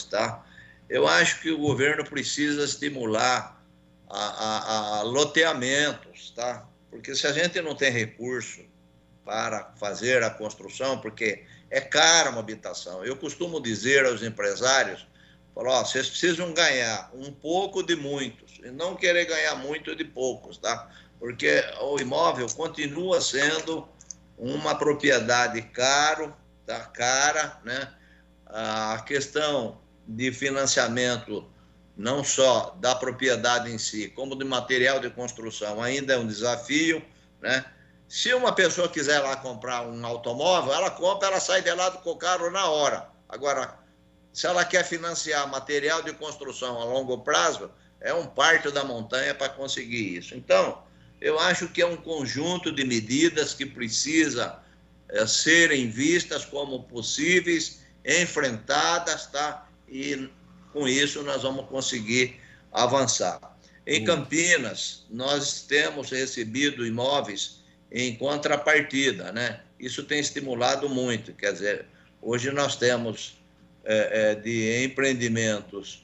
tá? Eu acho que o governo precisa estimular a loteamentos, tá? Porque se a gente não tem recurso para fazer a construção, porque é cara uma habitação. Eu costumo dizer aos empresários, falar, vocês precisam ganhar um pouco de muitos e não querer ganhar muito de poucos, tá? Porque o imóvel continua sendo uma propriedade cara, né? A questão de financiamento não só da propriedade em si, como do material de construção ainda é um desafio, né? Se uma pessoa quiser lá comprar um automóvel, ela compra, ela sai de lá com o carro na hora. Agora, se ela quer financiar material de construção a longo prazo, é um parto da montanha para conseguir isso. Então, eu acho que é um conjunto de medidas que precisa serem vistas como possíveis, enfrentadas, tá? E com isso nós vamos conseguir avançar. Em Campinas, nós temos recebido imóveis em contrapartida, né? Isso tem estimulado muito, quer dizer, hoje nós temos de empreendimentos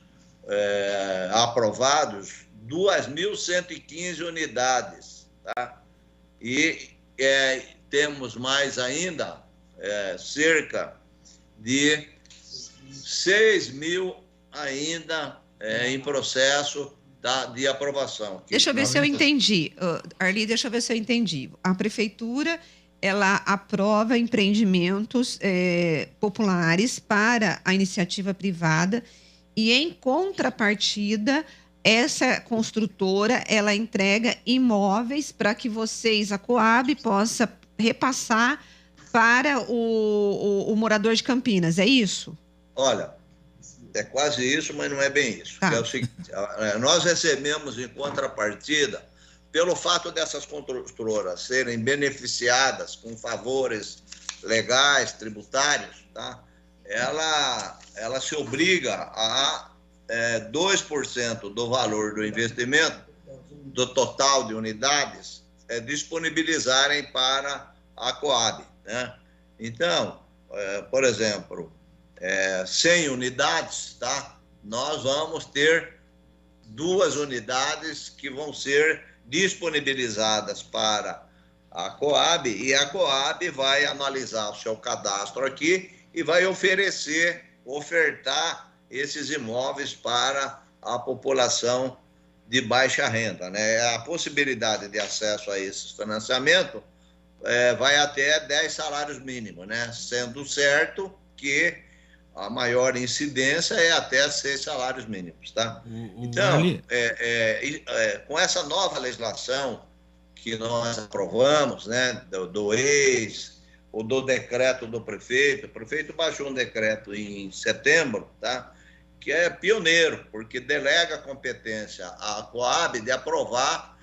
aprovados 2.115 unidades, tá? E temos mais ainda cerca de 6.000 ainda em processo de aprovação. Deixa eu ver se eu entendi. Arli, deixa eu ver se eu entendi. A prefeitura, ela aprova empreendimentos populares para a iniciativa privada e, em contrapartida, essa construtora, ela entrega imóveis para que vocês, a Coab, possa repassar para o morador de Campinas, é isso? Olha, é quase isso, mas não é bem isso. Tá. É o seguinte, nós recebemos em contrapartida, pelo fato dessas construtoras serem beneficiadas com favores legais, tributários, tá? Ela se obriga a 2% do valor do investimento, do total de unidades, disponibilizarem para a Coab, né? Então, por exemplo, 100 unidades, tá? Nós vamos ter 2 unidades que vão ser disponibilizadas para a Coab e a Coab vai analisar o seu cadastro aqui e vai ofertar esses imóveis para a população de baixa renda, né? A possibilidade de acesso a esse financiamento vai até 10 salários mínimos, né? Sendo certo que a maior incidência é até 6 salários mínimos, tá? Então, com essa nova legislação que nós aprovamos, né, ou do decreto do prefeito, o prefeito baixou um decreto em setembro, tá? Que é pioneiro, porque delega a competência à Coab de aprovar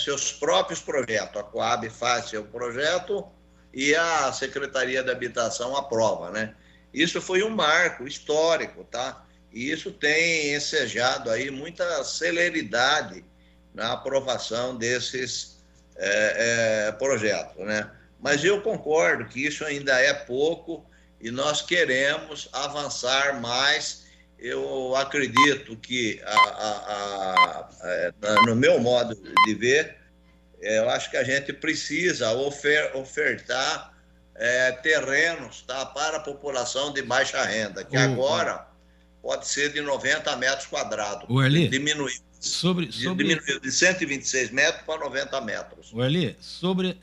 seus próprios projetos. A Coab faz seu projeto e a Secretaria da Habitação aprova, né? Isso foi um marco histórico, tá? E isso tem ensejado aí muita celeridade na aprovação desses projetos, né? Mas eu concordo que isso ainda é pouco e nós queremos avançar mais. Eu acredito que, no meu modo de ver, eu acho que a gente precisa ofertar terrenos, tá, para a população de baixa renda, que agora pode ser de 90 metros quadrados. Diminuiu de 126 metros para 90 metros. Eli, sobre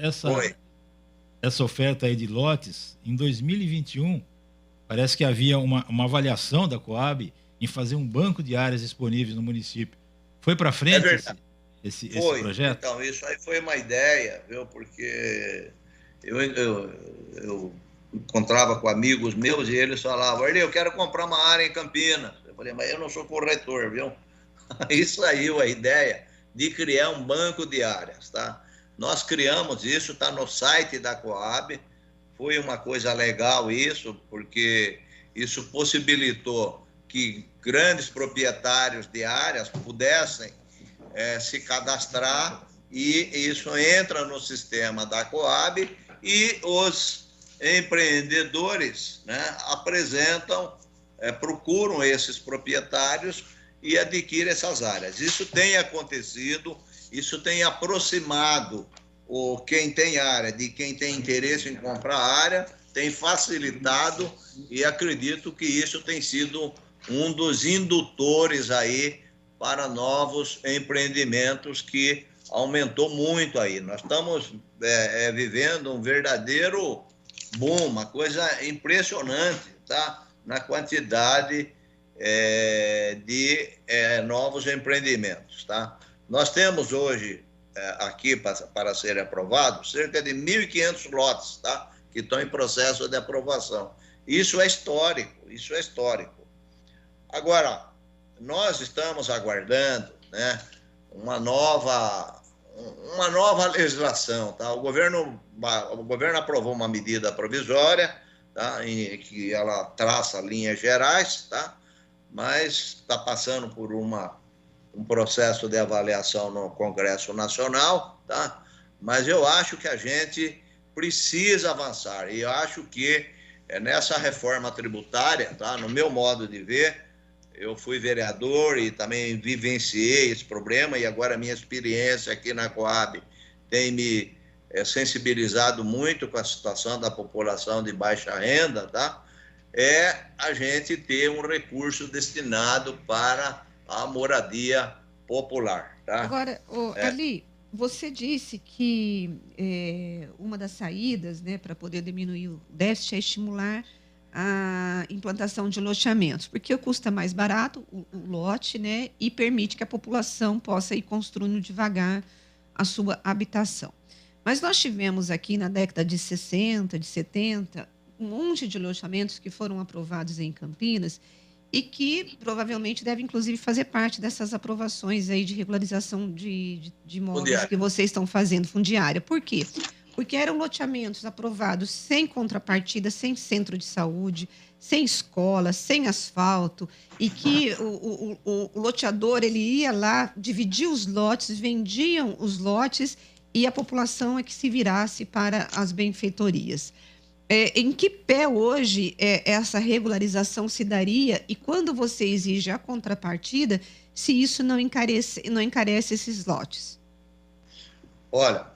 essa oferta aí de lotes, em 2021, parece que havia uma avaliação da Coab em fazer um banco de áreas disponíveis no município. Foi para frente? esse projeto? Então, isso aí foi uma ideia, viu? Porque eu encontrava com amigos meus e eles falavam: Arley, eu quero comprar uma área em Campinas. Eu falei: mas eu não sou corretor, viu? Aí saiu a ideia de criar um banco de áreas, tá? Nós criamos isso, está no site da Coab. Foi uma coisa legal isso, porque isso possibilitou que grandes proprietários de áreas pudessem se cadastrar, e isso entra no sistema da Coab, e os empreendedores, né, apresentam, procuram esses proprietários e adquirem essas áreas. Isso tem acontecido, isso tem aproximado quem tem área de quem tem interesse em comprar área, tem facilitado, e acredito que isso tem sido um dos indutores aí para novos empreendimentos, que aumentou muito aí. Nós estamos vivendo um verdadeiro boom, uma coisa impressionante, tá? Na quantidade de novos empreendimentos, tá? Nós temos hoje, aqui para serem aprovados, cerca de 1.500 lotes, tá? Que estão em processo de aprovação. Isso é histórico, isso é histórico. Agora, nós estamos aguardando, né, uma nova legislação, tá? O governo aprovou uma medida provisória, tá? Em que ela traça linhas gerais, tá? Mas está passando por um processo de avaliação no Congresso Nacional, tá? Mas eu acho que a gente precisa avançar, e eu acho que nessa reforma tributária, tá? No meu modo de ver, eu fui vereador e também vivenciei esse problema, e agora a minha experiência aqui na Coab tem me sensibilizado muito com a situação da população de baixa renda, tá? A gente ter um recurso destinado para a moradia popular, tá? Agora, Ali, você disse que uma das saídas, né, para poder diminuir o déficit é estimular a implantação de loteamentos, porque custa mais barato o lote, né, e permite que a população possa ir construindo devagar a sua habitação. Mas nós tivemos aqui na década de 60, de 70, um monte de loteamentos que foram aprovados em Campinas e que provavelmente devem, inclusive, fazer parte dessas aprovações aí de regularização de imóveis que vocês estão fazendo, fundiária. Por quê? Porque eram loteamentos aprovados sem contrapartida, sem centro de saúde, sem escola, sem asfalto, e que o loteador ele ia lá, dividia os lotes, vendiam os lotes, e a população é que se virasse para as benfeitorias. Em que pé hoje essa regularização se daria, e quando você exige a contrapartida, se isso não encarece esses lotes? Olha,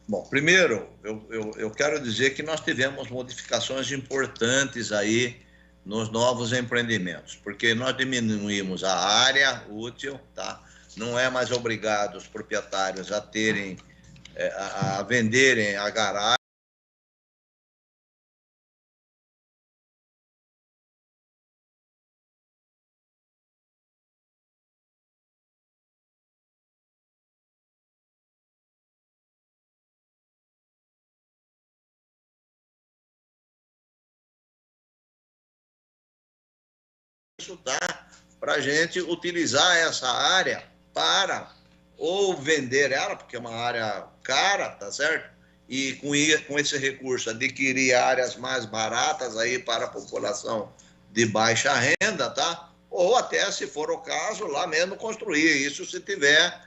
bom, primeiro, eu quero dizer que nós tivemos modificações importantes aí nos novos empreendimentos, porque nós diminuímos a área útil, tá? Não é mais obrigado os proprietários a terem, a venderem a garagem. Isso dá para a gente utilizar essa área para ou vender ela, porque é uma área cara, tá certo? E com esse recurso adquirir áreas mais baratas aí para a população de baixa renda, tá? Ou até, se for o caso, lá mesmo construir. Isso se tiver,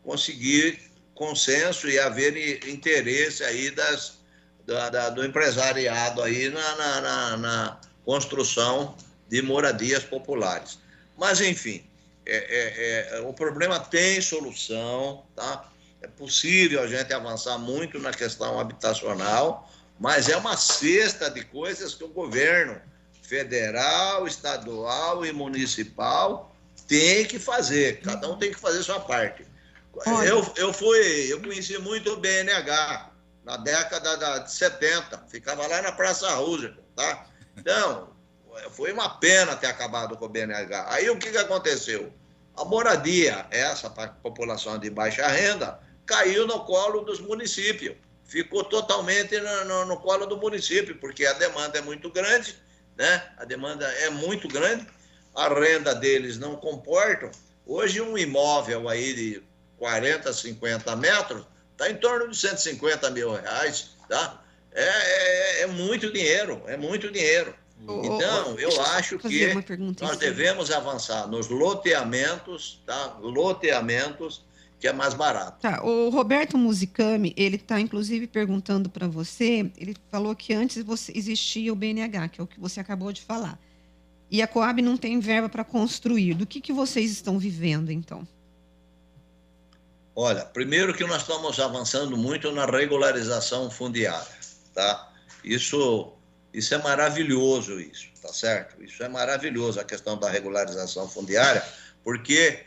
conseguir consenso e haver interesse aí do empresariado aí na construção de moradias populares. Mas, enfim, o problema tem solução, tá? É possível a gente avançar muito na questão habitacional, mas é uma cesta de coisas que o governo federal, estadual e municipal tem que fazer. Cada um tem que fazer sua parte. Eu conheci muito o BNH na década de 70, ficava lá na Praça Roosevelt, tá? Então, foi uma pena ter acabado com o BNH. Aí o que aconteceu? A moradia, essa para a população de baixa renda, caiu no colo dos municípios. Ficou totalmente no colo do município, porque a demanda é muito grande, né? A demanda é muito grande, a renda deles não comporta. Hoje um imóvel aí de 40, 50 metros está em torno de 150 mil reais, tá? É muito dinheiro, é muito dinheiro. Então, eu acho que nós devemos avançar nos loteamentos, tá? Loteamentos, que é mais barato. Tá, o Roberto Musicami, ele está inclusive perguntando para você, ele falou que antes existia o BNH, que é o que você acabou de falar, e a Coab não tem verba para construir. Do que vocês estão vivendo, então? Olha, primeiro que nós estamos avançando muito na regularização fundiária, tá? Isso é maravilhoso, isso, tá certo? Isso é maravilhoso, a questão da regularização fundiária, porque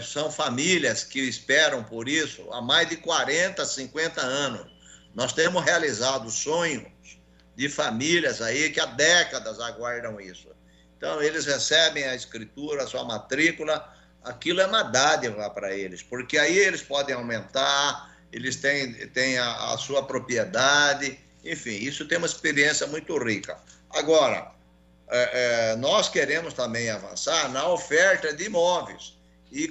são famílias que esperam por isso há mais de 40, 50 anos. Nós temos realizado sonhos de famílias aí que há décadas aguardam isso. Então, eles recebem a escritura, a sua matrícula, aquilo é uma dádiva para eles, porque aí eles podem aumentar, eles têm a sua propriedade, enfim, isso tem uma experiência muito rica. Agora, nós queremos também avançar na oferta de imóveis. E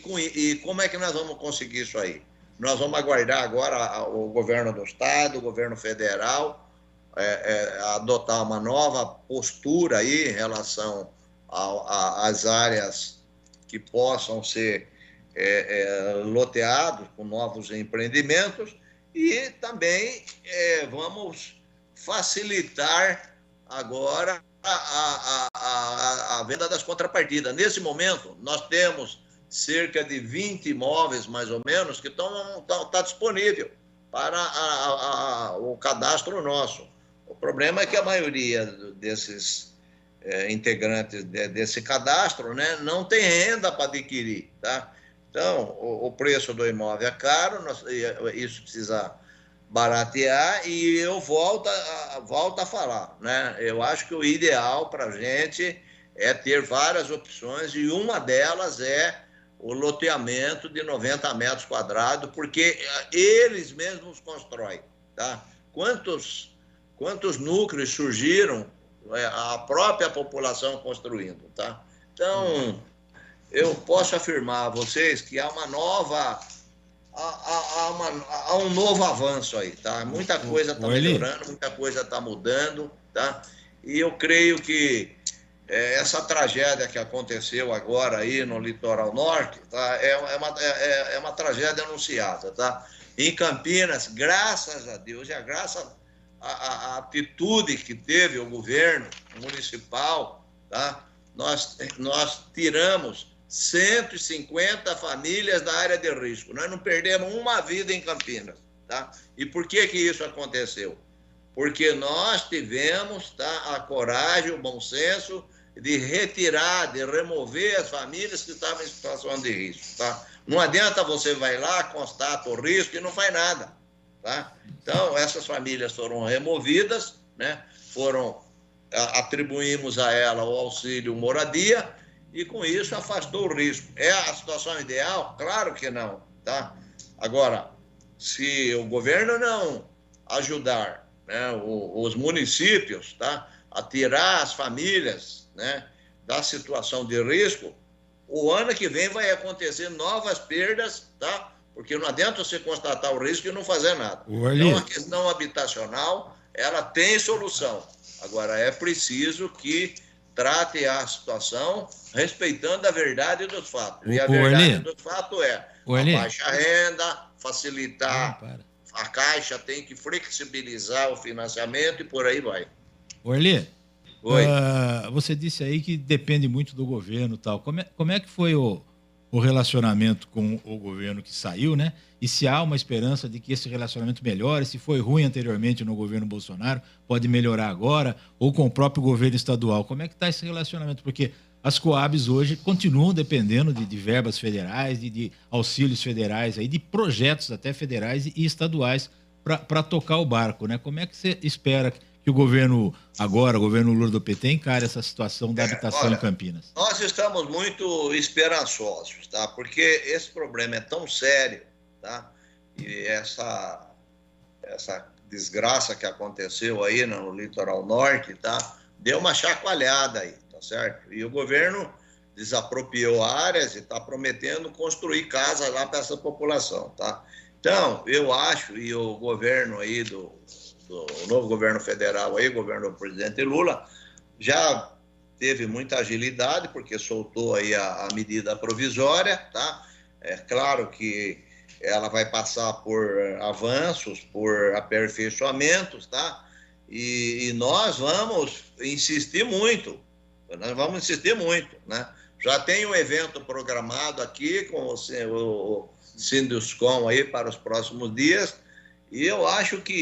como é que nós vamos conseguir isso aí? Nós vamos aguardar agora o governo do estado, o governo federal, adotar uma nova postura aí em relação às áreas que possam ser loteados com novos empreendimentos, e também vamos facilitar agora a venda das contrapartidas. Nesse momento, nós temos cerca de 20 imóveis, mais ou menos, que tá disponível para o cadastro nosso. O problema é que a maioria desses integrantes desse cadastro, né, não tem renda para adquirir, tá? Então, o preço do imóvel é caro, isso precisa baratear, e eu volto a falar, né? Eu acho que o ideal para a gente é ter várias opções, e uma delas é o loteamento de 90 metros quadrados, porque eles mesmos constroem, tá? Quantos núcleos surgiram, a própria população construindo, tá? Então, eu posso afirmar a vocês que há um novo avanço aí, tá? Muita coisa está melhorando, muita coisa está mudando, tá? E eu creio que essa tragédia que aconteceu agora aí no litoral norte, tá? É uma tragédia anunciada, tá? Em Campinas, graças a Deus, e graças à atitude que teve o governo municipal, tá? Nós tiramos 150 famílias da área de risco. Nós não perdemos uma vida em Campinas, tá? E por que isso aconteceu? Porque nós tivemos, tá, a coragem, o bom senso de retirar, de remover as famílias que estavam em situação de risco, tá? Não adianta você vai lá, constata o risco e não faz nada, tá? Então, essas famílias foram removidas, né? Atribuímos a ela o auxílio moradia, e com isso afastou o risco. É a situação ideal? Claro que não, tá? Agora, se o governo não ajudar, né, os municípios, tá, a tirar as famílias, né, da situação de risco, o ano que vem vai acontecer novas perdas, tá? Porque não adianta você constatar o risco e não fazer nada. Então, a questão habitacional, ela tem solução. Agora, é preciso que trate a situação respeitando a verdade dos fatos. E a verdade dos fatos é a baixa renda, facilitar, a Caixa tem que flexibilizar o financiamento e por aí vai. Orli, você disse aí que depende muito do governo e tal. Como é que foi o relacionamento com o governo que saiu, né? E se há uma esperança de que esse relacionamento melhore, se foi ruim anteriormente no governo Bolsonaro, pode melhorar agora, ou com o próprio governo estadual. Como é que está esse relacionamento? Porque as Coabs hoje continuam dependendo de verbas federais, de auxílios federais, aí, de projetos até federais e estaduais para tocar o barco, né? Como é que você espera que que o governo Lula do PT, encare essa situação da habitação em Campinas? Nós estamos muito esperançosos, tá? Porque esse problema é tão sério, tá? E essa desgraça que aconteceu aí no litoral norte, tá? Deu uma chacoalhada aí, tá certo? E o governo desapropriou áreas e está prometendo construir casas lá para essa população, tá? Então, eu acho, e o governo aí do novo governo federal aí, o governo do presidente Lula, já teve muita agilidade, porque soltou aí a medida provisória, tá? É claro que ela vai passar por avanços, por aperfeiçoamentos, tá? E nós vamos insistir muito, né? Já tem um evento programado aqui com o Sinduscom aí para os próximos dias, e eu acho que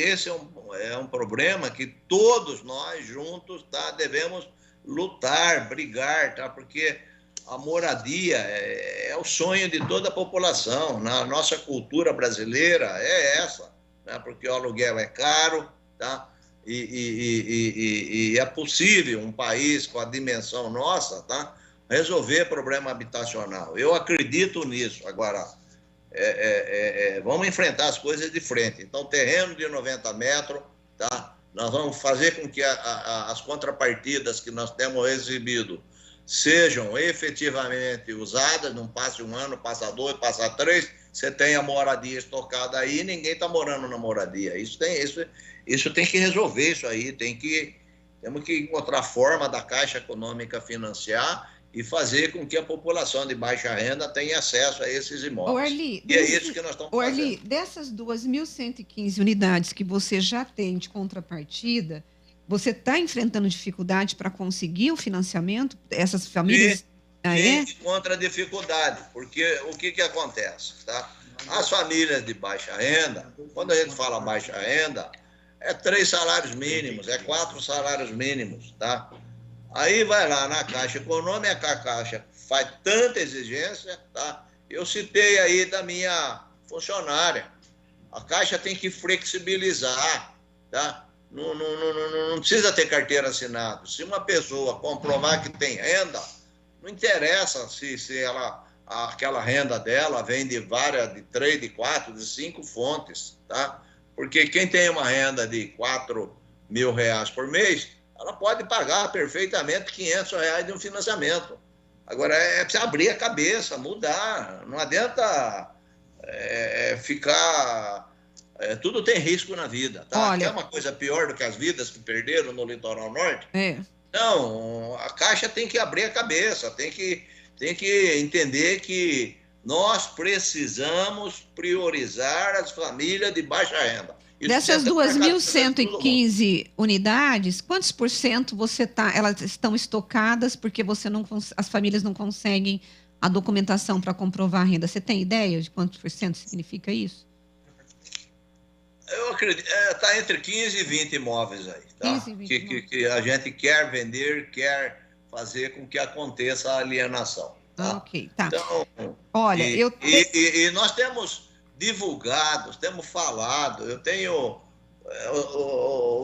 esse é um problema que todos nós juntos, tá, devemos lutar, brigar, tá? Porque a moradia é o sonho de toda a população. Na nossa cultura brasileira é essa, né? Porque o aluguel é caro, tá? E é possível um país com a dimensão nossa, tá, resolver problema habitacional. Eu acredito nisso. Agora, vamos enfrentar as coisas de frente. Então, terreno de 90 metros, tá? Nós vamos fazer com que as contrapartidas que nós temos recebido sejam efetivamente usadas, não passe um ano, passa 2, passa 3, você tem a moradia estocada aí e ninguém está morando na moradia. Isso tem que resolver isso aí, temos que encontrar forma da Caixa Econômica financiar e fazer com que a população de baixa renda tenha acesso a esses imóveis. É isso que nós estamos fazendo. Arli, dessas 2.115 unidades que você já tem de contrapartida, você está enfrentando dificuldade para conseguir o financiamento? Essas famílias... Contra a dificuldade, porque o que acontece, tá? As famílias de baixa renda, quando a gente fala baixa renda, é 3 salários mínimos, é 4 salários mínimos, tá? Aí vai lá na Caixa Econômica, a Caixa faz tanta exigência, tá? Eu citei aí da minha funcionária. A Caixa tem que flexibilizar, tá? Não precisa ter carteira assinada. Se uma pessoa comprovar que tem renda, não interessa se aquela renda dela vem de 3, de 4, de 5 fontes, tá? Porque quem tem uma renda de R$4.000 por mês, ela pode pagar perfeitamente R$500 de um financiamento. Agora, precisa abrir a cabeça, mudar. Não adianta ficar... tudo tem risco na vida, tá? Olha... É uma coisa pior do que as vidas que perderam no litoral norte. Não, a Caixa tem que abrir a cabeça, tem que entender que nós precisamos priorizar as famílias de baixa renda. Dessas 2.115 unidades, quantos por cento elas estão estocadas porque as famílias não conseguem a documentação para comprovar a renda? Você tem ideia de quantos por cento significa isso? Eu acredito, está entre 15 e 20 imóveis aí, tá? 15, 20 que a gente quer vender, quer fazer com que aconteça a alienação. Tá? Ok, tá. Então, olha, e nós temos divulgado, temos falado, eu tenho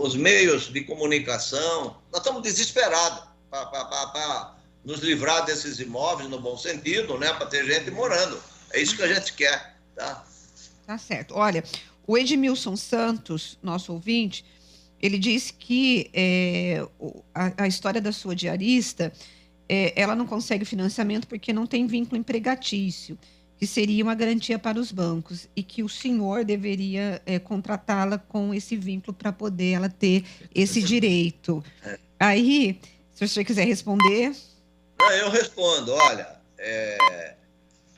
os meios de comunicação, nós estamos desesperados para nos livrar desses imóveis, no bom sentido, né? Para ter gente morando. É isso que a gente quer, tá? Tá certo. Olha, o Edmilson Santos, nosso ouvinte, ele disse que a história da sua diarista, ela não consegue financiamento porque não tem vínculo empregatício, que seria uma garantia para os bancos, e que o senhor deveria contratá-la com esse vínculo para poder ela ter esse direito. Aí, se o senhor quiser responder... Eu respondo. Olha,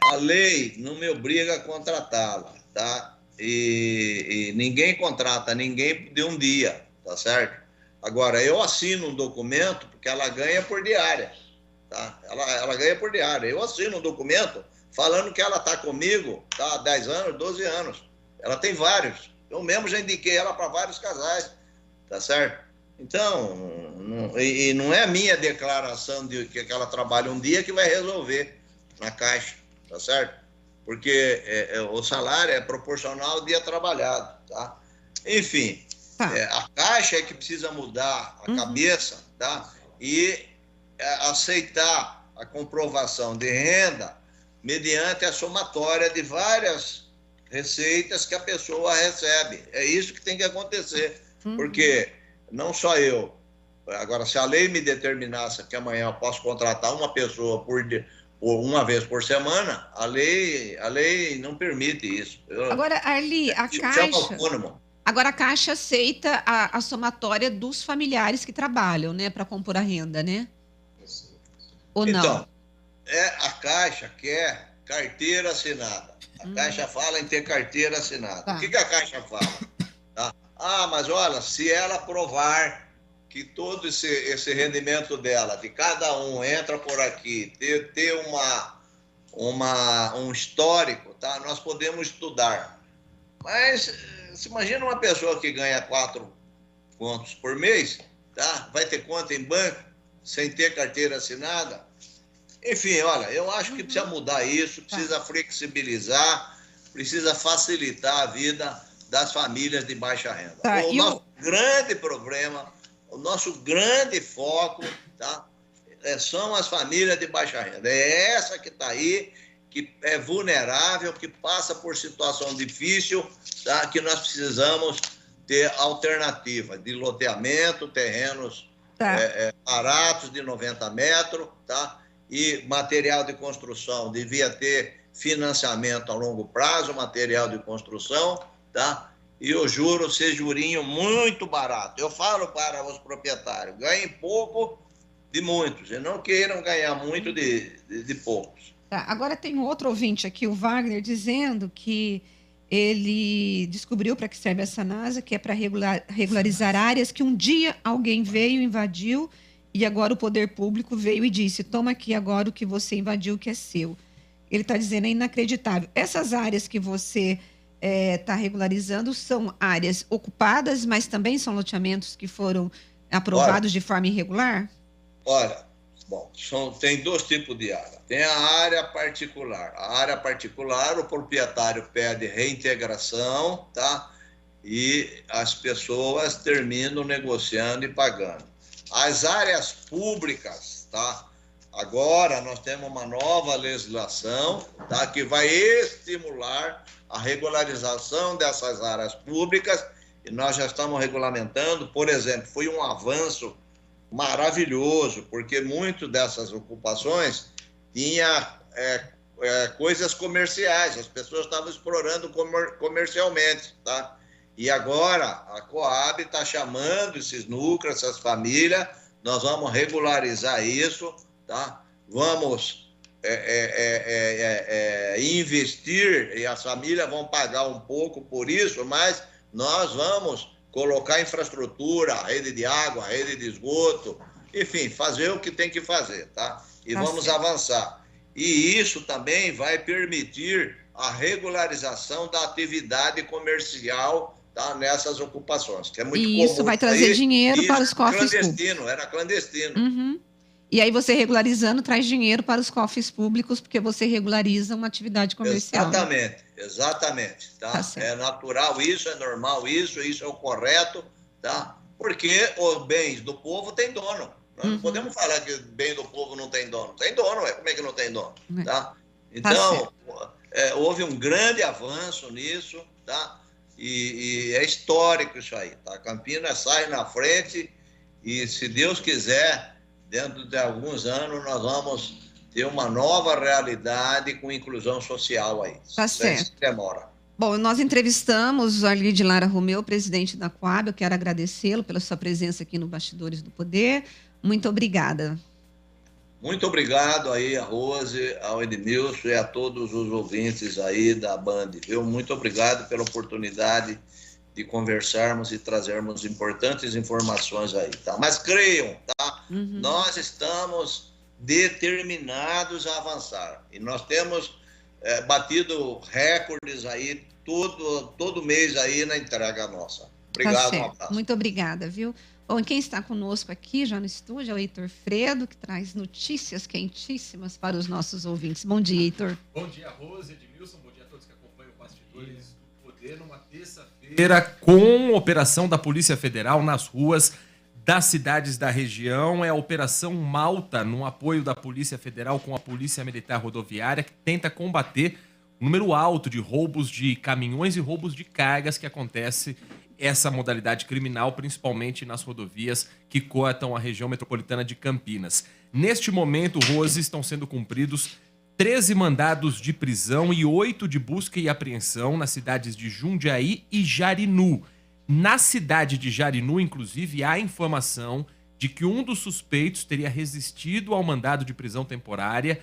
a lei não me obriga a contratá-la, tá? E ninguém contrata ninguém de um dia, tá certo? Agora, eu assino um documento porque ela ganha por diária, tá? Ela ganha por diária. Eu assino um documento falando que ela está comigo, tá, há 10 anos, 12 anos. Ela tem vários. Eu mesmo já indiquei ela para vários casais, tá certo? Então, não é a minha declaração de que ela trabalha um dia que vai resolver na Caixa, tá certo? Porque o salário é proporcional ao dia trabalhado, tá? Enfim, A Caixa é que precisa mudar a cabeça, tá? E aceitar a comprovação de renda mediante a somatória de várias receitas que a pessoa recebe. É isso que tem que acontecer, porque não só eu. Agora, se a lei me determinasse que amanhã eu posso contratar uma pessoa por uma vez por semana, a lei não permite isso. Agora, Arli, a Caixa... Agora, a Caixa aceita a somatória dos familiares que trabalham, né, para compor a renda, né? Ou não? Então, a Caixa quer carteira assinada. A Caixa fala em ter carteira assinada. O que a Caixa fala? Tá? Mas olha, se ela provar que todo esse rendimento dela, de cada um, entra por aqui, ter um histórico, tá? Nós podemos estudar. Mas, se imagina uma pessoa que ganha 4 contos por mês, tá? Vai ter conta em banco, sem ter carteira assinada. Enfim, olha, eu acho que precisa mudar isso, precisa flexibilizar, precisa facilitar a vida das famílias de baixa renda. O nosso grande problema, o nosso grande foco, tá? São as famílias de baixa renda. É essa que está aí, que é vulnerável, que passa por situação difícil, tá? Que nós precisamos ter alternativa de loteamento, terrenos baratos de 90 metros, tá? E material de construção, devia ter financiamento a longo prazo, material de construção, tá? E o juro ser jurinho muito barato. Eu falo para os proprietários, ganhem pouco de muitos, e não queiram ganhar muito de poucos. Tá, agora tem outro ouvinte aqui, o Wagner, dizendo que ele descobriu para que serve essa NASA, que é para regularizar áreas que um dia alguém veio, invadiu, e agora o poder público veio e disse, toma aqui agora o que você invadiu, que é seu. Ele está dizendo, é inacreditável. Essas áreas que você está regularizando são áreas ocupadas, mas também são loteamentos que foram aprovados de forma irregular? Olha, bom, tem 2 tipos de área. Tem a área particular. A área particular, o proprietário pede reintegração, tá? E as pessoas terminam negociando e pagando. As áreas públicas, tá? Agora nós temos uma nova legislação, tá? Que vai estimular a regularização dessas áreas públicas e nós já estamos regulamentando. Por exemplo, foi um avanço maravilhoso, porque muito dessas ocupações tinha coisas comerciais, as pessoas estavam explorando comercialmente, tá? E agora a Coab está chamando esses núcleos, essas famílias, nós vamos regularizar isso, tá? Vamos investir e as famílias vão pagar um pouco por isso, mas nós vamos colocar infraestrutura, rede de água, rede de esgoto, enfim, fazer o que tem que fazer, tá? E vamos avançar. E isso também vai permitir a regularização da atividade comercial, tá, nessas ocupações, que é muito comum. E isso vai trazer dinheiro para os cofres públicos. Era clandestino. E aí você regularizando traz dinheiro para os cofres públicos, porque você regulariza uma atividade comercial. Exatamente. Tá? É natural isso, é normal isso é o correto, tá? Porque os bens do povo têm dono. Nós não podemos falar que bem do povo não tem dono. Tem dono, como é que não tem dono? Tá? Então, houve um grande avanço nisso, tá? E é histórico isso aí, tá? Campinas sai na frente e, se Deus quiser, dentro de alguns anos nós vamos ter uma nova realidade com inclusão social aí. Tá certo. Isso demora. Bom, nós entrevistamos o Arli de Lara Romeu, presidente da Coab. Eu quero agradecê-lo pela sua presença aqui no Bastidores do Poder. Muito obrigada. Muito obrigado aí a Rose, ao Edmilson e a todos os ouvintes aí da Band, viu? Muito obrigado pela oportunidade de conversarmos e trazermos importantes informações aí, tá? Mas creiam, tá? Nós estamos determinados a avançar e nós temos batido recordes aí todo mês aí na entrega nossa. Obrigado, um abraço. Muito obrigada, viu? Bom, quem está conosco aqui já no estúdio é o Heitor Fredo, que traz notícias quentíssimas para os nossos ouvintes. Bom dia, Heitor. Bom dia, Rose, Edmilson. Bom dia a todos que acompanham o Bastidores do Poder. acontecer numa terça-feira com operação da Polícia Federal nas ruas das cidades da região. É a Operação Malta, no apoio da Polícia Federal com a Polícia Militar Rodoviária, que tenta combater o número alto de roubos de caminhões e roubos de cargas que acontece essa modalidade criminal, principalmente nas rodovias que cortam a região metropolitana de Campinas. Neste momento, Rose, estão sendo cumpridos 13 mandados de prisão e 8 de busca e apreensão nas cidades de Jundiaí e Jarinu. Na cidade de Jarinu, inclusive, há informação de que um dos suspeitos teria resistido ao mandado de prisão temporária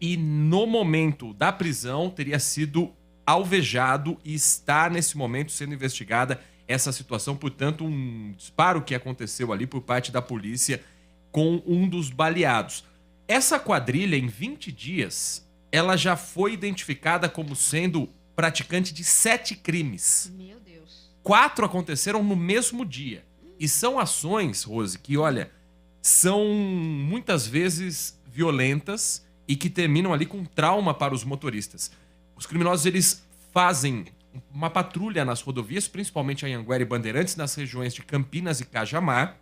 e, no momento da prisão, teria sido alvejado e está, nesse momento, sendo investigada essa situação. Portanto, um disparo que aconteceu ali por parte da polícia com um dos baleados. Essa quadrilha, em 20 dias, ela já foi identificada como sendo praticante de 7 crimes. Meu Deus. 4 aconteceram no mesmo dia. E são ações, Rose, que, olha, são muitas vezes violentas e que terminam ali com trauma para os motoristas. Os criminosos, eles fazem uma patrulha nas rodovias, principalmente em Anhanguera e Bandeirantes, nas regiões de Campinas e Cajamar.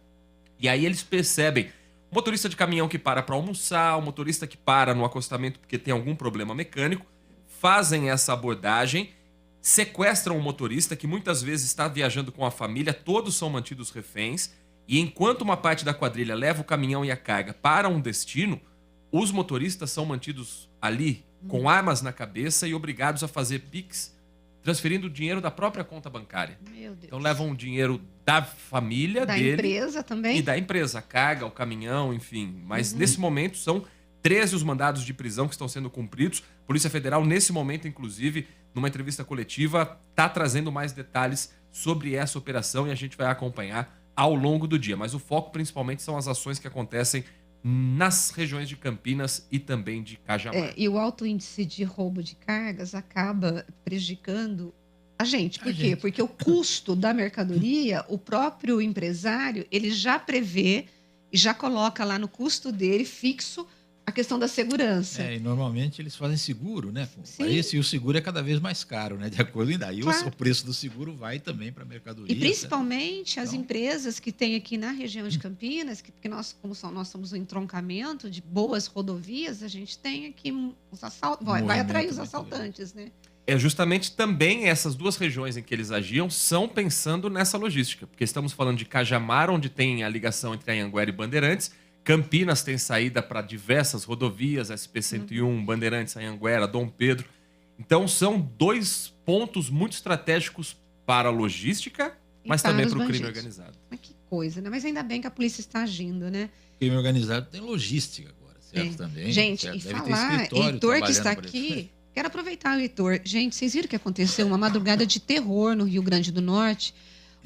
E aí eles percebem o motorista de caminhão que para almoçar, o motorista que para no acostamento porque tem algum problema mecânico, fazem essa abordagem, sequestram o motorista que muitas vezes está viajando com a família, todos são mantidos reféns, e enquanto uma parte da quadrilha leva o caminhão e a carga para um destino, os motoristas são mantidos ali com armas na cabeça e obrigados a fazer Pix, transferindo o dinheiro da própria conta bancária. Meu Deus. Então levam o dinheiro da família Da dele. empresa também? E da empresa, a carga, o caminhão, enfim. Mas nesse momento são 13 os mandados de prisão que estão sendo cumpridos. A Polícia Federal, nesse momento, inclusive, numa entrevista coletiva, está trazendo mais detalhes sobre essa operação e a gente vai acompanhar ao longo do dia. Mas o foco, principalmente, são as ações que acontecem nas regiões de Campinas e também de Cajamar. E o alto índice de roubo de cargas acaba prejudicando a gente. Por quê? Porque o custo da mercadoria, o próprio empresário, ele já prevê e já coloca lá no custo dele fixo a questão da segurança. E normalmente eles fazem seguro, né? Sim. E o seguro é cada vez mais caro, né? De acordo com daí, Claro. o preço do seguro vai também para a mercadoria. E principalmente as empresas que tem aqui na região de Campinas, porque nós, nós somos um entroncamento de boas rodovias, a gente tem aqui os assaltos, vai atrair os assaltantes, né? É justamente também essas duas regiões em que eles agiam são pensando nessa logística. Porque estamos falando de Cajamar, onde tem a ligação entre Anhanguera e Bandeirantes. Campinas tem saída para diversas rodovias, SP-101, Bandeirantes, Anhanguera, Dom Pedro. Então são 2 pontos muito estratégicos para a logística, mas também para o crime organizado. Mas que coisa, né? Mas ainda bem que a polícia está agindo, né? O crime organizado tem logística agora, certo? Também. Gente, certo? e Deve falar, Heitor que está aqui, quero aproveitar o Heitor. Gente, vocês viram que aconteceu uma madrugada de terror no Rio Grande do Norte?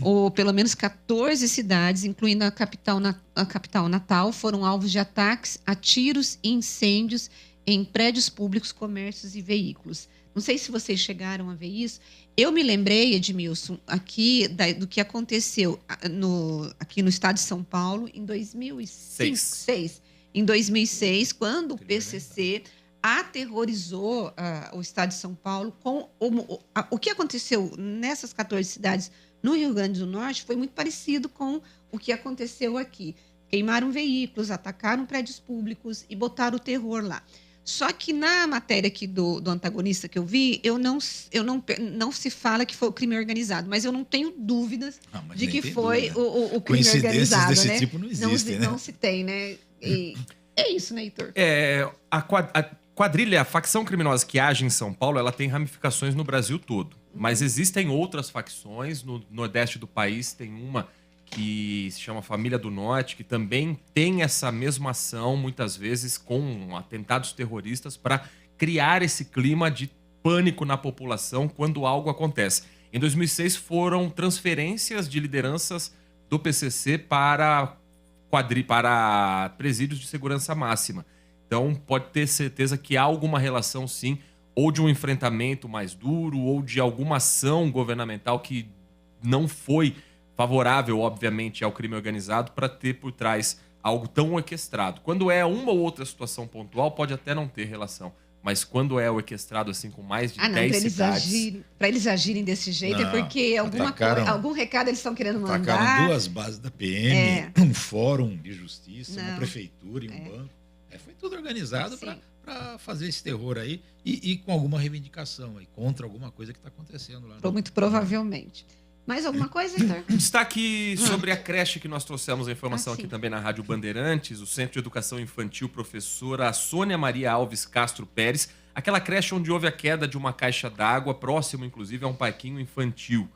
Ou pelo menos 14 cidades, incluindo a capital Natal, foram alvos de ataques a tiros e incêndios em prédios públicos, comércios e veículos. Não sei se vocês chegaram a ver isso. Eu me lembrei, Edmilson, aqui do que aconteceu aqui no estado de São Paulo em 2006. Em 2006, quando o PCC aterrorizou o estado de São Paulo com o que aconteceu nessas 14 cidades no Rio Grande do Norte foi muito parecido com o que aconteceu aqui. Queimaram veículos, atacaram prédios públicos e botaram o terror lá. Só que na matéria aqui do antagonista que eu vi, não se fala que foi o crime organizado, mas eu não tenho dúvidas de que foi o crime organizado. Desse né? tipo não existem, né? Não se tem, né? E é isso, né, Heitor? A quadrilha, a facção criminosa que age em São Paulo, ela tem ramificações no Brasil todo. Mas existem outras facções. No nordeste do país tem uma que se chama Família do Norte, que também tem essa mesma ação, muitas vezes com atentados terroristas, para criar esse clima de pânico na população quando algo acontece. Em 2006 foram transferências de lideranças do PCC para presídios de segurança máxima. Então pode ter certeza que há alguma relação, sim, ou de um enfrentamento mais duro, ou de alguma ação governamental que não foi favorável, obviamente, ao crime organizado para ter por trás algo tão orquestrado. Quando é uma ou outra situação pontual, pode até não ter relação, mas quando é orquestrado assim com mais de 10 cidades... Para eles agirem desse jeito, é porque algum recado eles estão querendo mandar. Atacaram 2 bases da PM, um fórum de justiça, uma prefeitura e um banco. Foi tudo organizado para fazer esse terror aí e com alguma reivindicação aí, contra alguma coisa que está acontecendo lá. Muito provavelmente. Mais alguma coisa, Heitor? Destaque sobre a creche que nós trouxemos a informação aqui também na Rádio Bandeirantes, o Centro de Educação Infantil Professora Sônia Maria Alves Castro Pérez, aquela creche onde houve a queda de uma caixa d'água, próximo inclusive a um parquinho infantil.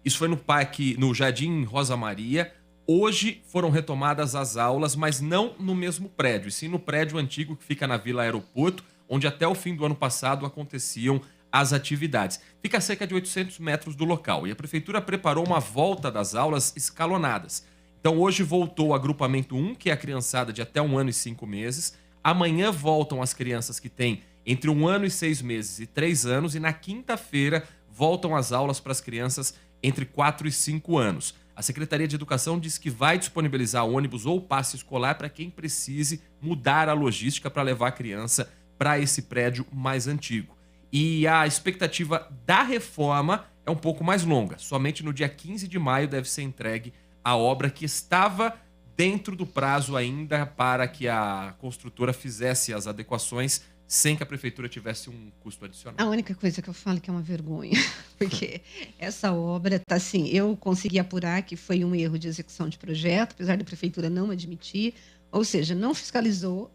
Isso foi no Jardim Rosa Maria. Hoje foram retomadas as aulas, mas não no mesmo prédio, e sim no prédio antigo que fica na Vila Aeroporto, onde até o fim do ano passado aconteciam as atividades. Fica a cerca de 800 metros do local e a prefeitura preparou uma volta das aulas escalonadas. Então hoje voltou o agrupamento 1, que é a criançada de até 1 ano e 5 meses. Amanhã voltam as crianças que têm entre 1 ano e 6 meses e 3 anos. E na quinta-feira voltam as aulas para as crianças entre 4 e 5 anos. A Secretaria de Educação diz que vai disponibilizar ônibus ou passe escolar para quem precise mudar a logística para levar a criança para esse prédio mais antigo. E a expectativa da reforma é um pouco mais longa. Somente no dia 15 de maio deve ser entregue a obra que estava dentro do prazo ainda para que a construtora fizesse as adequações sem que a prefeitura tivesse um custo adicional. A única coisa que eu falo que é uma vergonha, porque essa obra tá assim, eu consegui apurar que foi um erro de execução de projeto, apesar da prefeitura não admitir, ou seja, não fiscalizou,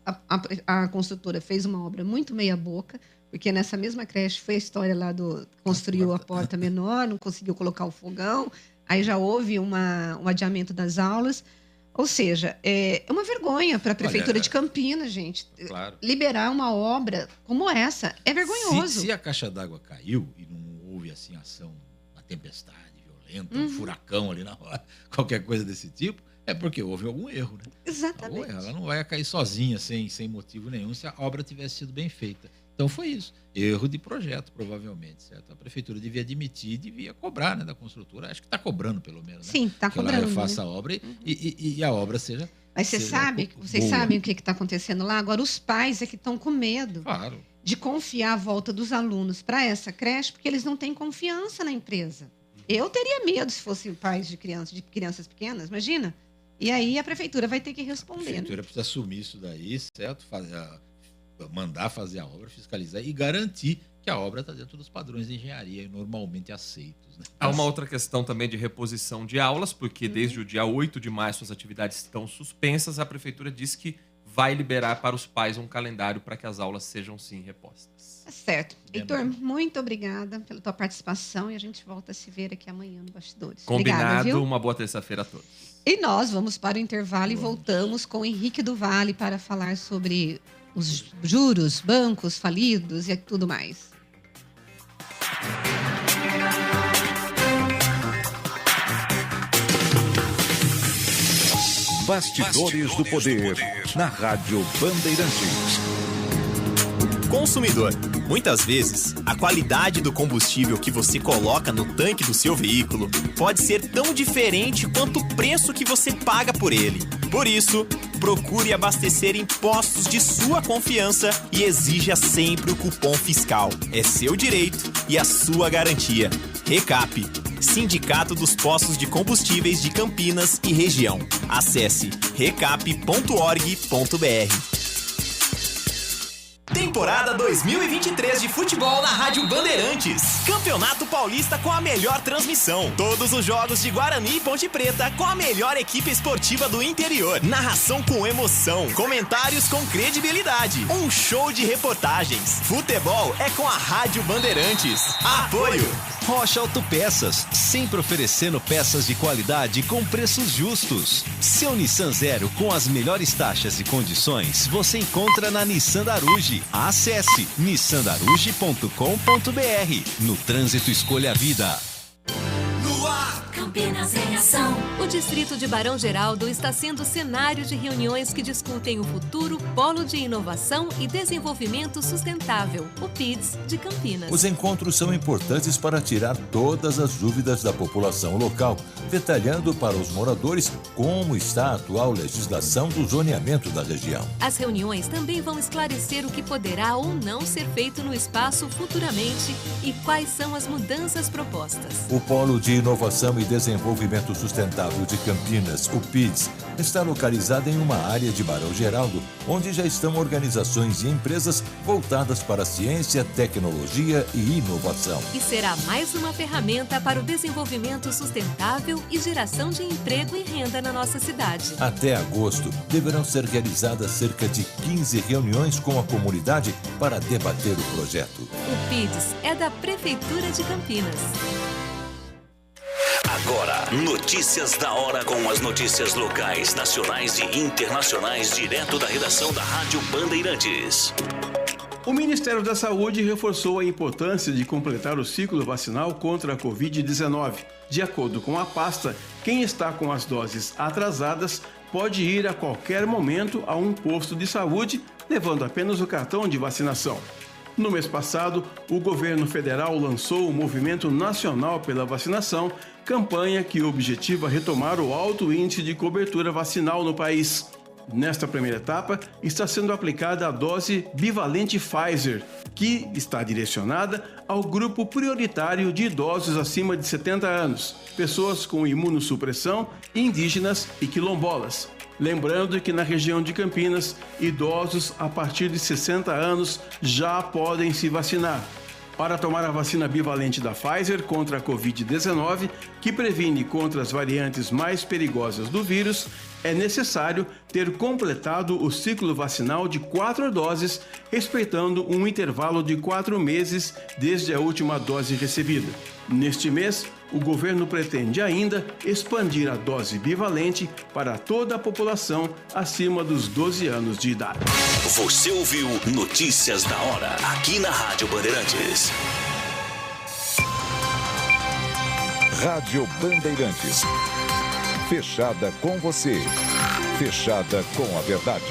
a construtora fez uma obra muito meia boca, porque nessa mesma creche foi a história lá construiu a porta menor, não conseguiu colocar o fogão, aí já houve um adiamento das aulas. Ou seja, é uma vergonha para a Prefeitura de Campinas, gente. Claro. Liberar uma obra como essa é vergonhoso. Se a caixa d'água caiu e não houve assim ação, uma tempestade violenta, um furacão ali na hora, qualquer coisa desse tipo, é porque houve algum erro, né? Exatamente. Ela não vai cair sozinha, sem motivo nenhum, se a obra tivesse sido bem feita. Então foi isso. Erro de projeto, provavelmente, certo? A prefeitura devia admitir, devia cobrar, né, da construtora. Acho que está cobrando, pelo menos, né? Sim, está cobrando. Que ela refaça a obra e a obra seja... Mas vocês sabem o que está acontecendo lá? Agora, os pais é que estão com medo de confiar a volta dos alunos para essa creche, porque eles não têm confiança na empresa. Eu teria medo se fossem pais de crianças pequenas, imagina. E aí a prefeitura vai ter que responder. A prefeitura precisa assumir isso daí, certo? Mandar fazer a obra, fiscalizar e garantir que a obra está dentro dos padrões de engenharia normalmente aceitos. Né? Há uma outra questão também de reposição de aulas, porque desde o dia 8 de março as atividades estão suspensas. A prefeitura diz que vai liberar para os pais um calendário para que as aulas sejam sim repostas. Tá certo. Heitor, muito obrigada pela tua participação e a gente volta a se ver aqui amanhã no Bastidores. Combinado, obrigada, viu? Uma boa terça-feira a todos. E nós vamos para o intervalo e voltamos com o Henrique do Vale para falar sobre os juros, bancos falidos e tudo mais. Bastidores do Poder, na Rádio Bandeirantes. Consumidor, muitas vezes, a qualidade do combustível que você coloca no tanque do seu veículo pode ser tão diferente quanto o preço que você paga por ele. Por isso, procure abastecer em postos de sua confiança e exija sempre o cupom fiscal. É seu direito e a sua garantia. Recap, Sindicato dos Postos de Combustíveis de Campinas e Região. Acesse recap.org.br. Temporada 2023 de futebol na Rádio Bandeirantes. Campeonato Paulista com a melhor transmissão. Todos os jogos de Guarani e Ponte Preta com a melhor equipe esportiva do interior. Narração com emoção. Comentários com credibilidade. Um show de reportagens. Futebol é com a Rádio Bandeirantes. Apoio Rocha Autopeças, sempre oferecendo peças de qualidade com preços justos. Seu Nissan Zero com as melhores taxas e condições você encontra na Nissan Daruge. Acesse nissandaruge.com.br. No trânsito, escolha a vida. No ar, Campinas em ação. O distrito de Barão Geraldo está sendo cenário de reuniões que discutem o futuro Polo de Inovação e Desenvolvimento Sustentável, o PIDS de Campinas. Os encontros são importantes para tirar todas as dúvidas da população local, detalhando para os moradores como está a atual legislação do zoneamento da região. As reuniões também vão esclarecer o que poderá ou não ser feito no espaço futuramente e quais são as mudanças propostas. O Polo de Inovação e Desenvolvimento Sustentável de Campinas, o PIDS, está localizado em uma área de Barão Geraldo, onde já estão organizações e empresas voltadas para a ciência, tecnologia e inovação. E será mais uma ferramenta para o desenvolvimento sustentável e geração de emprego e renda na nossa cidade. Até agosto, deverão ser realizadas cerca de 15 reuniões com a comunidade para debater o projeto. O PIDS é da Prefeitura de Campinas. Agora, notícias da hora com as notícias locais, nacionais e internacionais, direto da redação da Rádio Bandeirantes. O Ministério da Saúde reforçou a importância de completar o ciclo vacinal contra a Covid-19. De acordo com a pasta, quem está com as doses atrasadas pode ir a qualquer momento a um posto de saúde, levando apenas o cartão de vacinação. No mês passado, o governo federal lançou o Movimento Nacional pela Vacinação, campanha que objetiva retomar o alto índice de cobertura vacinal no país. Nesta primeira etapa, está sendo aplicada a dose bivalente Pfizer, que está direcionada ao grupo prioritário de idosos acima de 70 anos, pessoas com imunossupressão, indígenas e quilombolas. Lembrando que na região de Campinas, idosos a partir de 60 anos já podem se vacinar. Para tomar a vacina bivalente da Pfizer contra a Covid-19, que previne contra as variantes mais perigosas do vírus, é necessário ter completado o ciclo vacinal de 4 doses, respeitando um intervalo de 4 meses desde a última dose recebida. Neste mês, o governo pretende ainda expandir a dose bivalente para toda a população acima dos 12 anos de idade. Você ouviu Notícias da Hora, aqui na Rádio Bandeirantes. Rádio Bandeirantes. Fechada com você. Fechada com a verdade.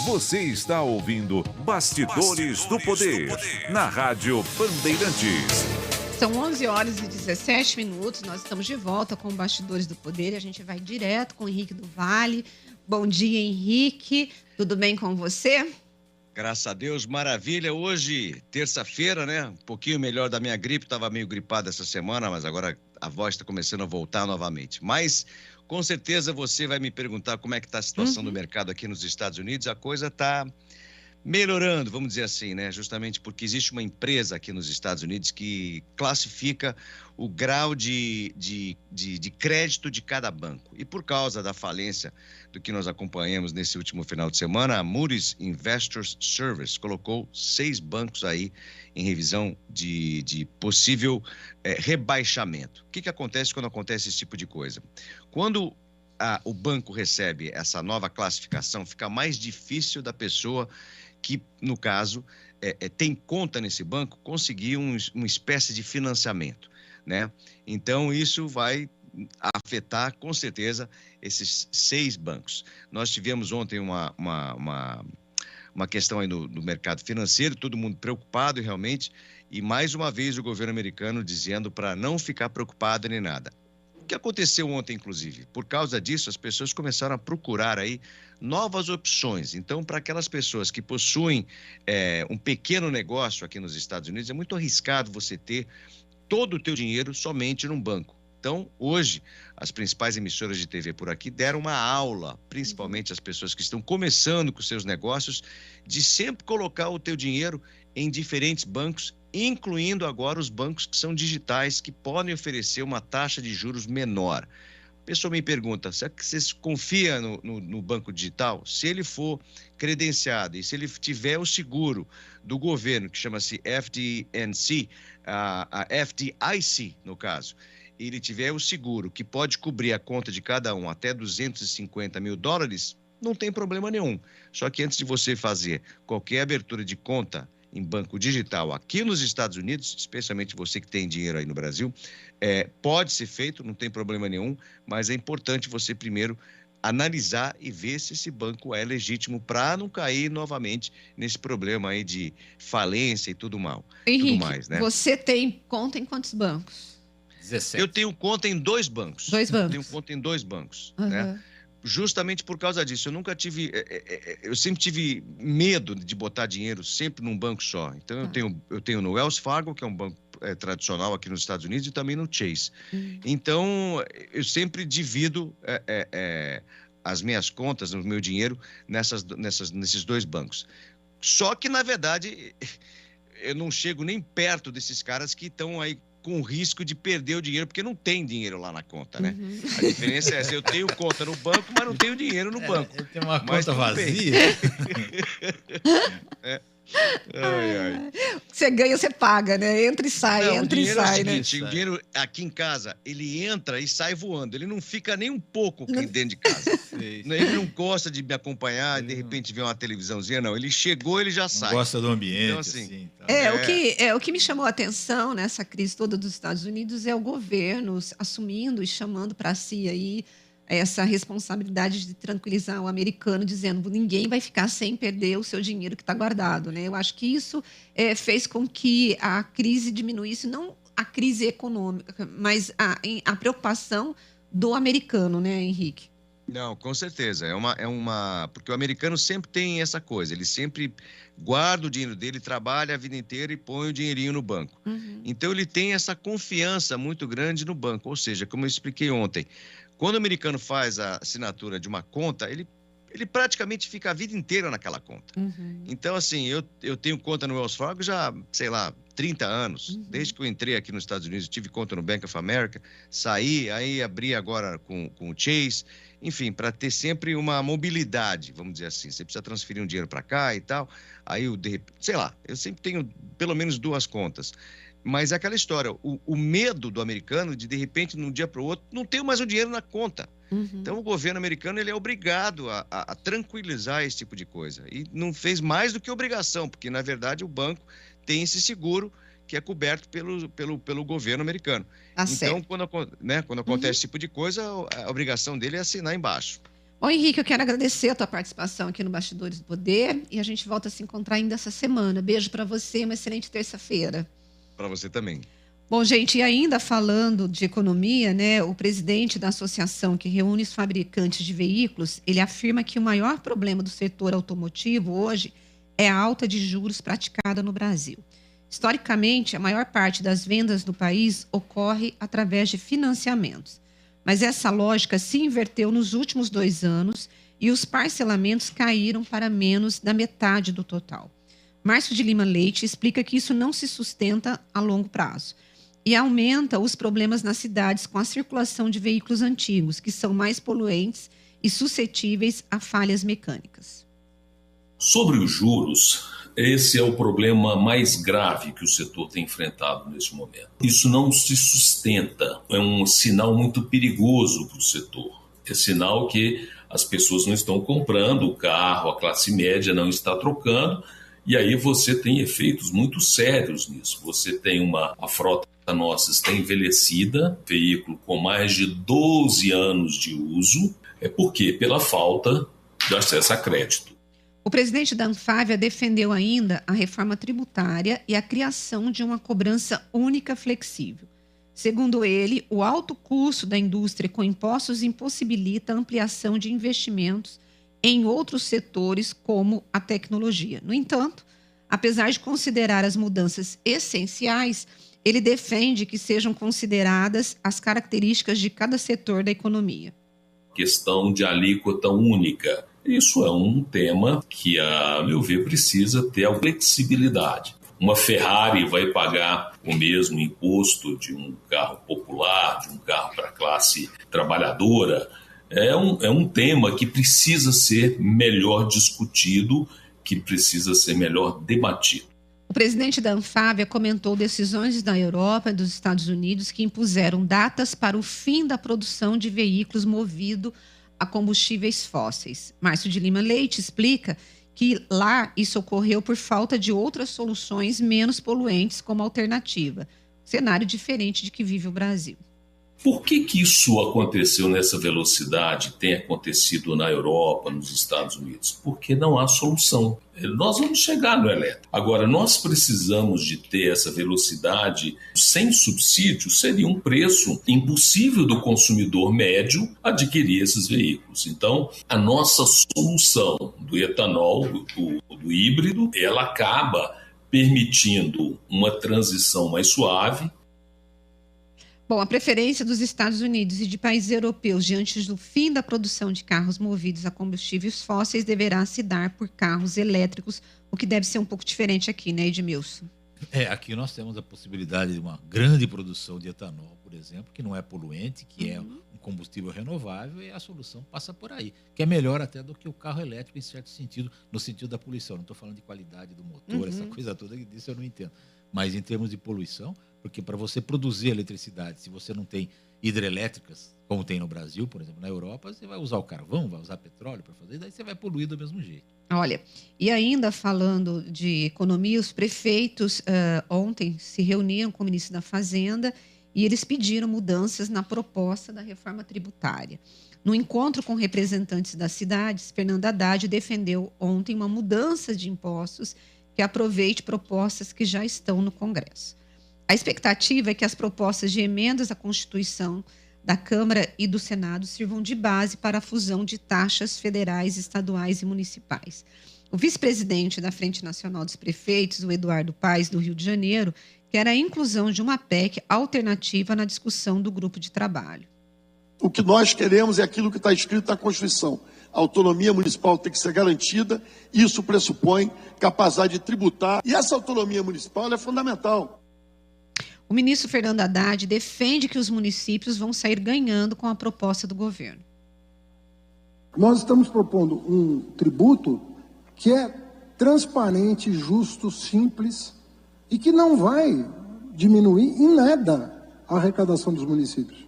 Você está ouvindo Bastidores do Poder, na Rádio Bandeirantes. São 11 horas e 17 minutos, nós estamos de volta com Bastidores do Poder e a gente vai direto com o Henrique do Vale. Bom dia, Henrique. Tudo bem com você? Graças a Deus, maravilha. Hoje, terça-feira, né? Um pouquinho melhor da minha gripe. Estava meio gripado essa semana, mas agora a voz está começando a voltar novamente. Mas, com certeza, você vai me perguntar como é que está a situação do mercado aqui nos Estados Unidos. A coisa está melhorando, vamos dizer assim, né? Justamente porque existe uma empresa aqui nos Estados Unidos que classifica o grau de crédito de cada banco. E por causa da falência do que nós acompanhamos nesse último final de semana, a Moody's Investors Service colocou 6 bancos aí em revisão de possível rebaixamento. O que acontece quando acontece esse tipo de coisa? Quando o banco recebe essa nova classificação, fica mais difícil da pessoa que, no caso, tem conta nesse banco, conseguir uma espécie de financiamento, né? Então, isso vai afetar, com certeza, esses 6 bancos. Nós tivemos ontem uma questão aí no mercado financeiro, todo mundo preocupado realmente, e mais uma vez o governo americano dizendo para não ficar preocupado nem nada. O que aconteceu ontem, inclusive? Por causa disso, as pessoas começaram a procurar aí novas opções. Então, para aquelas pessoas que possuem um pequeno negócio aqui nos Estados Unidos, é muito arriscado você ter todo o teu dinheiro somente num banco. Então, hoje, as principais emissoras de TV por aqui deram uma aula, principalmente as pessoas que estão começando com seus negócios, de sempre colocar o teu dinheiro em diferentes bancos, incluindo agora os bancos que são digitais, que podem oferecer uma taxa de juros menor. A pessoa me pergunta, será que você confia no banco digital? Se ele for credenciado e se ele tiver o seguro do governo, que chama-se FDIC, no caso, e ele tiver o seguro que pode cobrir a conta de cada um até $250 mil, não tem problema nenhum. Só que antes de você fazer qualquer abertura de conta em banco digital aqui nos Estados Unidos, especialmente você que tem dinheiro aí no Brasil, pode ser feito, não tem problema nenhum, mas é importante você primeiro analisar e ver se esse banco é legítimo para não cair novamente nesse problema aí de falência e tudo Henrique, tudo mais, né? Você tem conta em quantos bancos? 17. Eu tenho conta em 2 bancos. 2 bancos. Eu tenho conta em 2 bancos, né? Justamente por causa disso. Eu sempre tive medo de botar dinheiro sempre num banco só. Então, eu tenho no Wells Fargo, que é um banco tradicional aqui nos Estados Unidos, e também no Chase. Então, eu sempre divido as minhas contas, o meu dinheiro, nesses 2 bancos. Só que, na verdade, eu não chego nem perto desses caras que estão aí com o risco de perder o dinheiro, porque não tem dinheiro lá na conta, né? A diferença é essa, eu tenho conta no banco, mas não tenho dinheiro no banco. Tem uma conta vazia. Você ganha, você paga, né? Entra e sai, entra e sai, né? O dinheiro aqui em casa, ele entra e sai voando. Ele não fica nem um pouco aqui dentro de casa. Ele não gosta de me acompanhar e de repente ver uma televisãozinha, não. Ele chegou, ele já sai. Gosta do ambiente, então, assim. O que me chamou a atenção nessa crise toda dos Estados Unidos é o governo assumindo e chamando para si aí essa responsabilidade de tranquilizar o americano, dizendo que ninguém vai ficar sem perder o seu dinheiro que está guardado, né? Eu acho que isso fez com que a crise diminuísse, não a crise econômica, mas a preocupação do americano, né, Henrique? Não, com certeza. Porque o americano sempre tem essa coisa, ele sempre guarda o dinheiro dele, trabalha a vida inteira e põe o dinheirinho no banco. Então, ele tem essa confiança muito grande no banco. Ou seja, como eu expliquei ontem, quando o americano faz a assinatura de uma conta, ele praticamente fica a vida inteira naquela conta. Então, assim, eu tenho conta no Wells Fargo já, sei lá, 30 anos. Desde que eu entrei aqui nos Estados Unidos, tive conta no Bank of America, saí, aí abri agora com o Chase. Enfim, para ter sempre uma mobilidade, vamos dizer assim. Você precisa transferir um dinheiro para cá e tal. Aí, sei lá, eu sempre tenho pelo menos 2 contas. Mas é aquela história, o medo do americano de repente, de um dia para o outro, não ter mais o dinheiro na conta. Então, o governo americano ele é obrigado a tranquilizar esse tipo de coisa. E não fez mais do que obrigação, porque, na verdade, o banco tem esse seguro que é coberto pelo governo americano. Então, quando acontece esse tipo de coisa, a obrigação dele é assinar embaixo. Bom, Henrique, eu quero agradecer a tua participação aqui no Bastidores do Poder e a gente volta a se encontrar ainda essa semana. Beijo para você, uma excelente terça-feira. Para você também. Bom, gente, e ainda falando de economia, né, o presidente da associação que reúne os fabricantes de veículos, ele afirma que o maior problema do setor automotivo hoje é a alta de juros praticada no Brasil. Historicamente, a maior parte das vendas no país ocorre através de financiamentos. Mas essa lógica se inverteu nos últimos 2 anos e os parcelamentos caíram para menos da metade do total. Márcio de Lima Leite explica que isso não se sustenta a longo prazo e aumenta os problemas nas cidades com a circulação de veículos antigos, que são mais poluentes e suscetíveis a falhas mecânicas. Sobre os juros, esse é o problema mais grave que o setor tem enfrentado neste momento. Isso não se sustenta, é um sinal muito perigoso para o setor. É sinal que as pessoas não estão comprando o carro, a classe média não está trocando, e aí você tem efeitos muito sérios nisso. Você tem a frota nossa está envelhecida, veículo com mais de 12 anos de uso. Por quê? Pela falta de acesso a crédito. O presidente da Anfávia defendeu ainda a reforma tributária e a criação de uma cobrança única flexível. Segundo ele, o alto custo da indústria com impostos impossibilita a ampliação de investimentos em outros setores, como a tecnologia. No entanto, apesar de considerar as mudanças essenciais, ele defende que sejam consideradas as características de cada setor da economia. Questão de alíquota única. Isso é um tema que, a meu ver, precisa ter a flexibilidade. Uma Ferrari vai pagar o mesmo imposto de um carro popular, de um carro para a classe trabalhadora. É um tema que precisa ser melhor discutido, que precisa ser melhor debatido. O presidente da Anfávia comentou decisões da Europa e dos Estados Unidos que impuseram datas para o fim da produção de veículos movidos a combustíveis fósseis. Márcio de Lima Leite explica que lá isso ocorreu por falta de outras soluções menos poluentes como alternativa. Cenário diferente de que vive o Brasil. Por que isso aconteceu nessa velocidade, tem acontecido na Europa, nos Estados Unidos? Porque não há solução. Nós vamos chegar no elétrico. Agora, nós precisamos de ter essa velocidade sem subsídio, seria um preço impossível do consumidor médio adquirir esses veículos. Então, a nossa solução do etanol, do híbrido, ela acaba permitindo uma transição mais suave. Bom, a preferência dos Estados Unidos e de países europeus diante do fim da produção de carros movidos a combustíveis fósseis deverá se dar por carros elétricos, o que deve ser um pouco diferente aqui, né, Edmilson? Aqui nós temos a possibilidade de uma grande produção de etanol, por exemplo, que não é poluente, que é um combustível renovável, e a solução passa por aí, que é melhor até do que o carro elétrico em certo sentido, no sentido da poluição. Não estou falando de qualidade do motor, essa coisa toda, disso eu não entendo. Mas em termos de poluição, porque para você produzir eletricidade, se você não tem hidrelétricas, como tem no Brasil, por exemplo, na Europa, você vai usar o carvão, vai usar petróleo para fazer, daí você vai poluir do mesmo jeito. Olha, e ainda falando de economia, os prefeitos ontem se reuniram com o ministro da Fazenda e eles pediram mudanças na proposta da reforma tributária. No encontro com representantes das cidades, Fernando Haddad defendeu ontem uma mudança de impostos que aproveite propostas que já estão no Congresso. A expectativa é que as propostas de emendas à Constituição da Câmara e do Senado sirvam de base para a fusão de taxas federais, estaduais e municipais. O vice-presidente da Frente Nacional dos Prefeitos, o Eduardo Paes, do Rio de Janeiro, quer a inclusão de uma PEC alternativa na discussão do grupo de trabalho. O que nós queremos é aquilo que está escrito na Constituição. A autonomia municipal tem que ser garantida, isso pressupõe capacidade de tributar, e essa autonomia municipal é fundamental. O ministro Fernando Haddad defende que os municípios vão sair ganhando com a proposta do governo. Nós estamos propondo um tributo que é transparente, justo, simples e que não vai diminuir em nada a arrecadação dos municípios.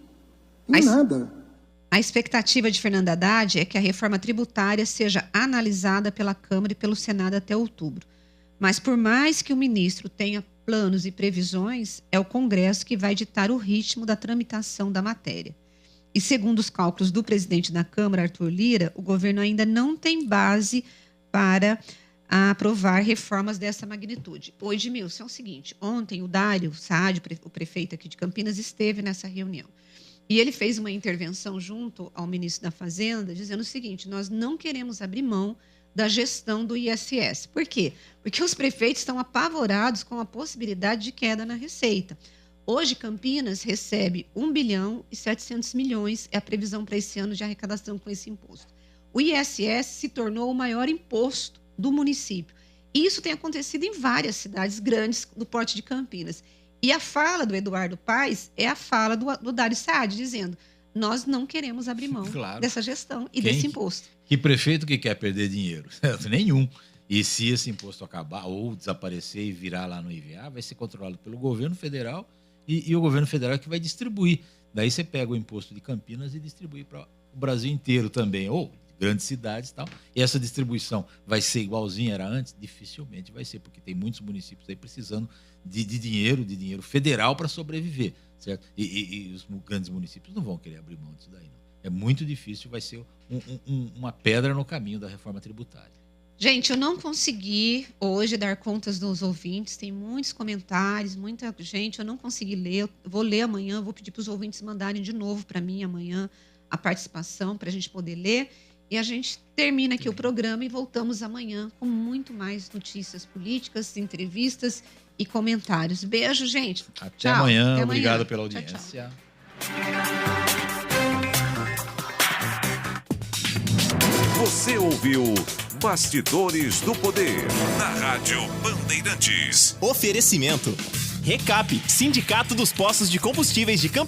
Em nada. A expectativa de Fernando Haddad é que a reforma tributária seja analisada pela Câmara e pelo Senado até outubro. Mas por mais que o ministro tenha planos e previsões, é o Congresso que vai ditar o ritmo da tramitação da matéria. E segundo os cálculos do presidente da Câmara, Arthur Lira, o governo ainda não tem base para aprovar reformas dessa magnitude. Oi, Edmilson, é o seguinte, ontem o Dário Saad, o prefeito aqui de Campinas, esteve nessa reunião. E ele fez uma intervenção junto ao ministro da Fazenda, dizendo o seguinte, nós não queremos abrir mão da gestão do ISS. Por quê? Porque os prefeitos estão apavorados com a possibilidade de queda na receita. Hoje, Campinas recebe 1 bilhão e 700 milhões, é a previsão para esse ano de arrecadação com esse imposto. O ISS se tornou o maior imposto do município. E isso tem acontecido em várias cidades grandes do porte de Campinas. E a fala do Eduardo Paes é a fala do Dário Saad, dizendo nós não queremos abrir mão dessa gestão e desse imposto. Que prefeito que quer perder dinheiro? Nenhum. E se esse imposto acabar ou desaparecer e virar lá no IVA, vai ser controlado pelo governo federal e o governo federal que vai distribuir. Daí você pega o imposto de Campinas e distribui para o Brasil inteiro também, ou grandes cidades e tal. E essa distribuição vai ser igualzinha era antes? Dificilmente vai ser, porque tem muitos municípios aí precisando de dinheiro federal para sobreviver, certo? E os grandes municípios não vão querer abrir mão disso daí, não. É muito difícil, vai ser uma pedra no caminho da reforma tributária. Gente, eu não consegui hoje dar contas dos ouvintes, tem muitos comentários, muita gente, eu não consegui ler, eu vou ler amanhã, vou pedir para os ouvintes mandarem de novo para mim amanhã a participação, para a gente poder ler, e a gente termina aqui o programa e voltamos amanhã com muito mais notícias políticas, entrevistas e comentários. Beijo, gente. Até amanhã, obrigado pela audiência. Você ouviu Bastidores do Poder na Rádio Bandeirantes. Oferecimento. Recap, Sindicato dos Postos de Combustíveis de Campinas.